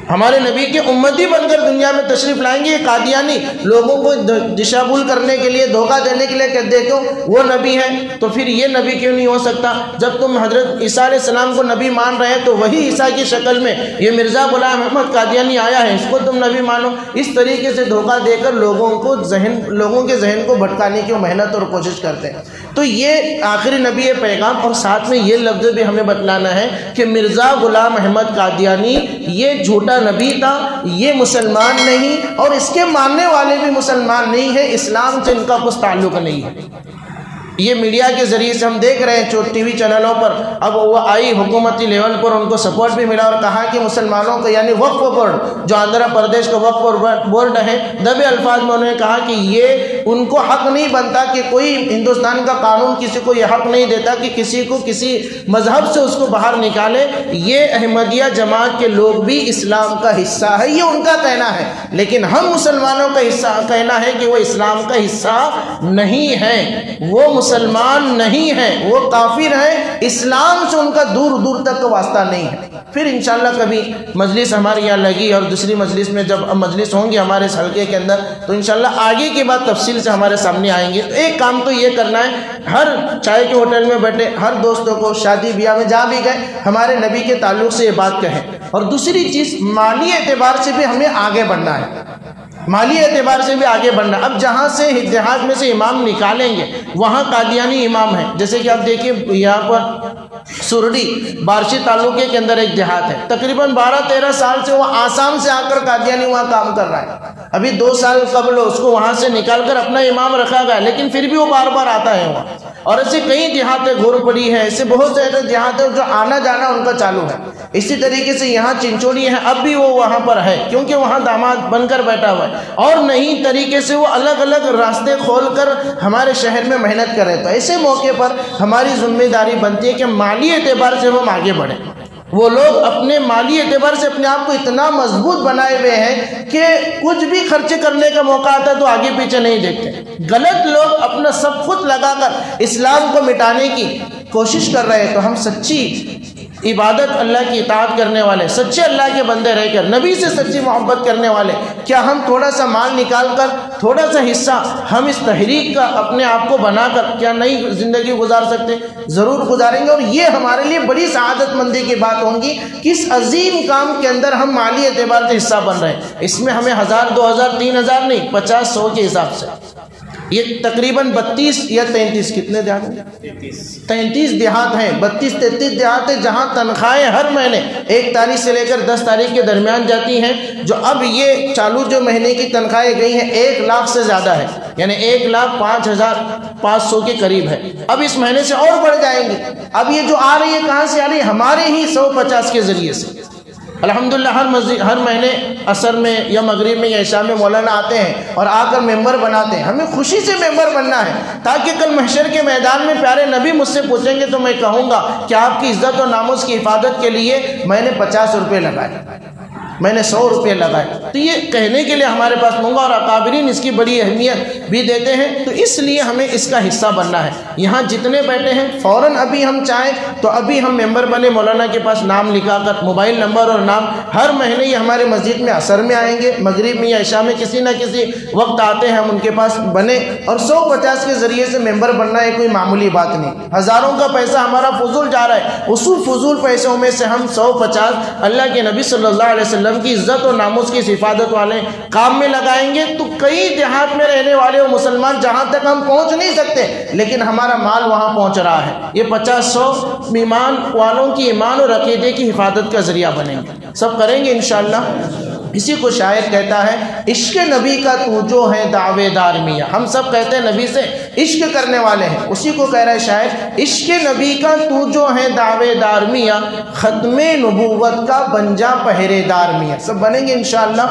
ہمارے نبی کے امتی بن کر دنیا میں تشریف لائیں گے. یہ قادیانی لوگوں کو دشابول کرنے کے لیے, دھوکہ دینے کے لیے کہتے دیکھو وہ نبی ہے, تو پھر یہ نبی کیوں نہیں ہو سکتا؟ جب تم حضرت عیسیٰ علیہ السلام کو نبی مان رہے ہیں تو وہی عیسیٰ کی شکل میں یہ مرزا غلام احمد قادیانی آیا ہے, اس کو تم نبی مانو. اس طریقے سے دھوکہ دے کر لوگوں کے ذہن کو بھٹکانے کی محنت اور کوشش کرتے ہیں. تو یہ آخری نبی پیغام, اور ساتھ میں یہ لفظ بھی ہمیں بتلانا ہے کہ مرزا غلام احمد قادیانی یہ جھوٹا نبی تھا, یہ مسلمان نہیں, اور اس کے ماننے والے بھی مسلمان نہیں ہیں. اسلام سے ان کا کچھ تعلق نہیں ہے. یہ میڈیا کے ذریعے سے ہم دیکھ رہے ہیں ٹی وی چینلوں پر, اب وہ آئی حکومتی لیول پر, ان کو سپورٹ بھی ملا اور کہا کہ مسلمانوں کو یعنی وقف بورڈ جو آندھرا پردیش کا وقف بورڈ ہے, دبے الفاظ میں انہوں نے کہا کہ یہ ان کو حق نہیں بنتا کہ کوئی ہندوستان کا قانون کسی کو یہ حق نہیں دیتا کہ کسی کو کسی مذہب سے اس کو باہر نکالے. یہ احمدیہ جماعت کے لوگ بھی اسلام کا حصہ ہے, یہ ان کا کہنا ہے, لیکن ہم مسلمانوں کا حصہ کہنا ہے کہ وہ اسلام کا حصہ نہیں ہے, وہ مسلمان نہیں ہیں, وہ کافر ہیں. اسلام سے ان کا دور دور تک کا واسطہ نہیں ہے. پھر انشاءاللہ کبھی مجلس ہمارے یہاں لگی اور دوسری مجلس میں جب مجلس ہوں گی ہمارے اس حلقے کے اندر, تو انشاءاللہ آگے کی بات تفصیل سے ہمارے سامنے آئیں گے. تو ایک کام تو یہ کرنا ہے, ہر چائے کے ہوٹل میں بیٹھے ہر دوستوں کو شادی بیاہ میں جہاں بھی گئے ہمارے نبی کے تعلق سے یہ بات کہیں. اور دوسری چیز مالی اعتبار سے بھی ہمیں آگے بڑھنا ہے, مالی اعتبار سے بھی آگے بڑھنا. اب جہاں سے اتحاد میں سے امام نکالیں گے وہاں قادیانی امام ہیں. جیسے کہ آپ دیکھیے یہاں پر سرڈی بارشی تعلقے کے اندر ایک دیہات ہے, تقریباً 12-13 سال سے وہ آسام سے آ کر قادیانی وہاں کام کر رہا ہے. ابھی 2 سال قبل اس کو وہاں سے نکال کر اپنا امام رکھا گیا, لیکن پھر بھی وہ بار بار آتا ہے وہاں. اور ایسے کئی دیہات گھور پڑی ہے, ایسے بہت سے دیہات ہیں جو آنا جانا ان کا چالو ہے. اسی طریقے سے یہاں چنچوڑی ہے, اب بھی وہ وہاں پر ہے کیونکہ وہاں داماد بن کر بیٹھا ہوا ہے. اور نئی طریقے سے وہ الگ الگ راستے کھول کر ہمارے شہر میں محنت کرے. تو ایسے موقع پر ہماری ذمہ داری بنتی ہے کہ مالی اعتبار سے ہم آگے بڑھیں. وہ لوگ اپنے مالی اعتبار سے اپنے آپ کو اتنا مضبوط بنائے ہوئے ہیں کہ کچھ بھی خرچے کرنے کا موقع آتا ہے تو آگے پیچھے نہیں دیکھتے. غلط لوگ اپنا سب کچھ لگا کر اسلام کو مٹانے کی کوشش کر رہے ہیں. تو ہم سچی عبادت اللہ کی اطاعت کرنے والے, سچے اللہ کے بندے رہ کر نبی سے سچی محبت کرنے والے, کیا ہم تھوڑا سا مال نکال کر تھوڑا سا حصہ ہم اس تحریک کا اپنے آپ کو بنا کر کیا نئی زندگی گزار سکتے؟ ضرور گزاریں گے. اور یہ ہمارے لیے بڑی سعادت مندی کی بات ہوگی کہ اس عظیم کام کے اندر ہم مالی اعتبار سے حصہ بن رہے ہیں. اس میں ہمیں 1000 2000 3000 نہیں, 50-100 کے حساب سے یہ تقریباً 32 یا 33 کتنے دیہات ہیں؟ 33 دیہات ہیں, 32-33 دیہات ہیں جہاں تنخواہیں ہر مہینے 1 تاریخ سے لے کر 10 تاریخ کے درمیان جاتی ہیں. جو اب یہ چالو جو مہینے کی تنخواہیں گئی ہیں 1 لاکھ سے زیادہ ہے, یعنی 1,05,500 کے قریب ہے. اب اس مہینے سے اور بڑھ جائیں گے. اب یہ جو آ رہی ہے کہاں سے آ رہی ہے؟ ہمارے ہی 150 کے ذریعے سے. الحمدللہ ہر مہینے عصر میں یا مغرب میں یا عشاء میں مولانا آتے ہیں اور آ کر ممبر بناتے ہیں. ہمیں خوشی سے ممبر بننا ہے تاکہ کل محشر کے میدان میں پیارے نبی مجھ سے پوچھیں گے تو میں کہوں گا کہ آپ کی عزت و ناموس کی حفاظت کے لیے میں نے 50 روپے لگائے, میں نے 100 روپے لگائے. تو یہ کہنے کے لیے ہمارے پاس ہوں گا, اور اکابرین اس کی بڑی اہمیت بھی دیتے ہیں. تو اس لیے ہمیں اس کا حصہ بننا ہے. یہاں جتنے بیٹھے ہیں فوراً ابھی ہم چاہیں تو ابھی ہم ممبر بنے, مولانا کے پاس نام لکھا کر موبائل نمبر اور نام, ہر مہینے یہ ہمارے مسجد میں عصر میں آئیں گے, مغرب میں یا عشاء میں کسی نہ کسی وقت آتے ہیں, ہم ان کے پاس بنے. اور 150 کے ذریعے سے ممبر بننا ہے کوئی معمولی بات نہیں. ہزاروں کا پیسہ ہمارا فضول جا رہا ہے, اسی فضول پیسوں میں سے ہم 150 اللہ کے نبی صلی اللہ علیہ وسلم کی عزت و ناموس کی حفاظت والے کام میں لگائیں گے تو کئی دیہات میں رہنے والے وہ مسلمان جہاں تک ہم پہنچ نہیں سکتے, لیکن ہمارا مال وہاں پہنچ رہا ہے. یہ 50-100 ایمان والوں کی ایمان اور عقیدے کی حفاظت کا ذریعہ بنیں گے. سب کریں گے انشاءاللہ. اسی کو شاعر کہتا ہے, عشق نبی کا تو جو ہے دعوے دار میاں. ہم سب کہتے ہیں نبی سے عشق کرنے والے ہیں, اسی کو کہہ رہا ہے شاعر, عشق نبی کا تو جو ہے دعوے دار میاں, ختم نبوت کا بن جا پہرے دار میاں. سب بنیں گے انشاءاللہ.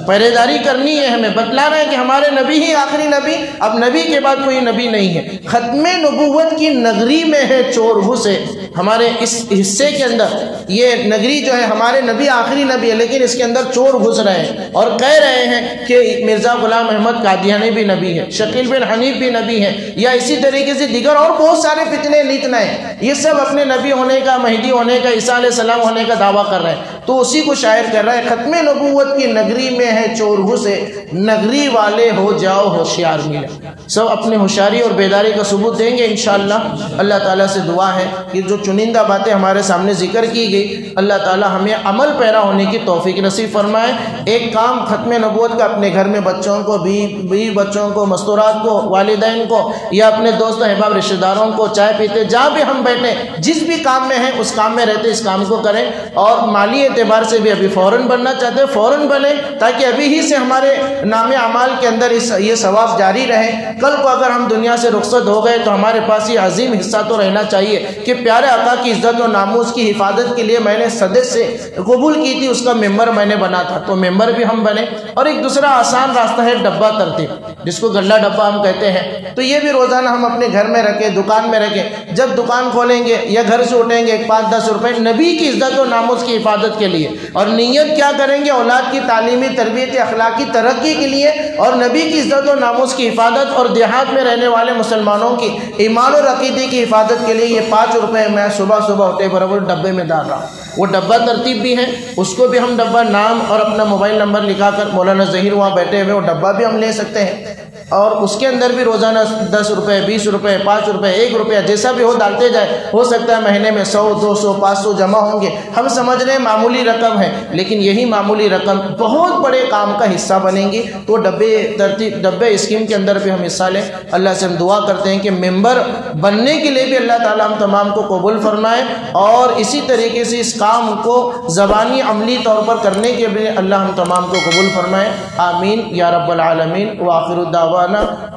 پہرے داری کرنی ہے ہمیں. بتلا رہے ہیں کہ ہمارے نبی ہی آخری نبی, اب نبی کے بعد کوئی نبی نہیں ہے. ختم نبوت کی نگری میں ہے چور گھسے. ہمارے اس حصے کے اندر یہ نگری جو ہے ہمارے نبی آخری نبی ہے, لیکن اس کے اندر چور گھس رہے ہیں اور کہہ رہے ہیں کہ مرزا غلام احمد قادیانی بھی نبی ہے, شکیل بن حنیف بھی نبی ہے, یا اسی طریقے سے دیگر اور بہت سارے فتنے نیتنے. یہ سب اپنے نبی ہونے کا, مہدی ہونے کا, عیسیٰ علیہ السلام ہونے کا دعویٰ کر رہے ہیں. تو اسی کو شاعر کر رہا ہے, ختم نبوت کی نگری میں ہے چور گھسے, نگری والے ہو جاؤ ہوشیار ملے. سب اپنے ہوشیاری اور بیداری کا ثبوت دیں گے انشاءاللہ. اللہ تعالیٰ سے دعا ہے کہ جو چنندہ باتیں ہمارے سامنے ذکر کی گئی, اللہ تعالیٰ ہمیں عمل پیرا ہونے کی توفیق نصیب فرمائے. ایک کام ختم نبوت کا اپنے گھر میں بچوں کو, بیوی بچوں کو, مستورات کو, والدین کو, یا اپنے دوست احباب رشتہ داروں کو, چائے پیتے جہاں بھی ہم بیٹھے جس بھی کام میں ہیں اس کام میں رہتے اس کام کو کریں. اور مالی اعتبار سے بھی ابھی فوراً بننا چاہتے ہیں فوراً بنیں, تاکہ ابھی ہی سے ہمارے نام اعمال کے اندر یہ ثواب جاری رہے. کل کو اگر ہم دنیا سے رخصت ہو گئے تو ہمارے پاس یہ عظیم حصہ تو رہنا چاہیے کہ پیارے آقا کی عزت و ناموس کی حفاظت کے لیے میں نے صدقے سے قبول کی تھی, اس کا ممبر میں نے بنا تھا, تو ممبر بھی ہم بنے. اور ایک دوسرا آسان راستہ ہے ڈبہ ترتیب, جس کو گلہ ڈبہ ہم کہتے ہیں. تو یہ بھی روزانہ ہم اپنے گھر میں رکھیں, دکان میں رکھیں. جب دکان کھولیں گے یا گھر سے اٹھیں گے 5-10 روپے نبی کی عزت و ناموس کی حفاظت کے لیے, اور نیت کیا کریں گے, اولاد کی تعلیمی تربیت اخلاقی ترقی کے لیے اور نبی کی عزت و ناموس کی حفاظت, اور دیہات میں رہنے والے مسلمانوں کی ایمان اور عقیدے کی حفاظت کے لیے. یہ 5 روپے میں صبح ہوتے برابر ڈبے میں ڈال رہا ہوں. وہ ڈبہ ترتیب بھی ہے, اس کو بھی ہم ڈبہ نام اور اپنا موبائل نمبر لکھا کر, مولانا ظہیر وہاں بیٹھے ہوئے, وہ ڈبہ بھی ہم لے سکتے ہیں. اور اس کے اندر بھی روزانہ 10 روپے, 20 روپے, 5 روپے, 1 روپیہ جیسا بھی ہو ڈالتے جائے. ہو سکتا ہے مہینے میں 100, 200, 500 جمع ہوں گے. ہم سمجھ رہے ہیں معمولی رقم ہے, لیکن یہی معمولی رقم بہت بڑے کام کا حصہ بنیں گی. تو ڈبے اسکیم کے اندر بھی ہم حصہ لیں. اللہ سے ہم دعا کرتے ہیں کہ ممبر بننے کے لیے بھی اللہ تعالیٰ ہم تمام کو قبول فرمائے, اور اسی طریقے سے اس کام کو زبانی عملی طور پر کرنے کے لیے اللہ ہم تمام کو قبول فرمائے. آمین یا رب العالمین. وآخر الدعوانا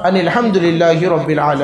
ان الحمد للہ رب العالمین.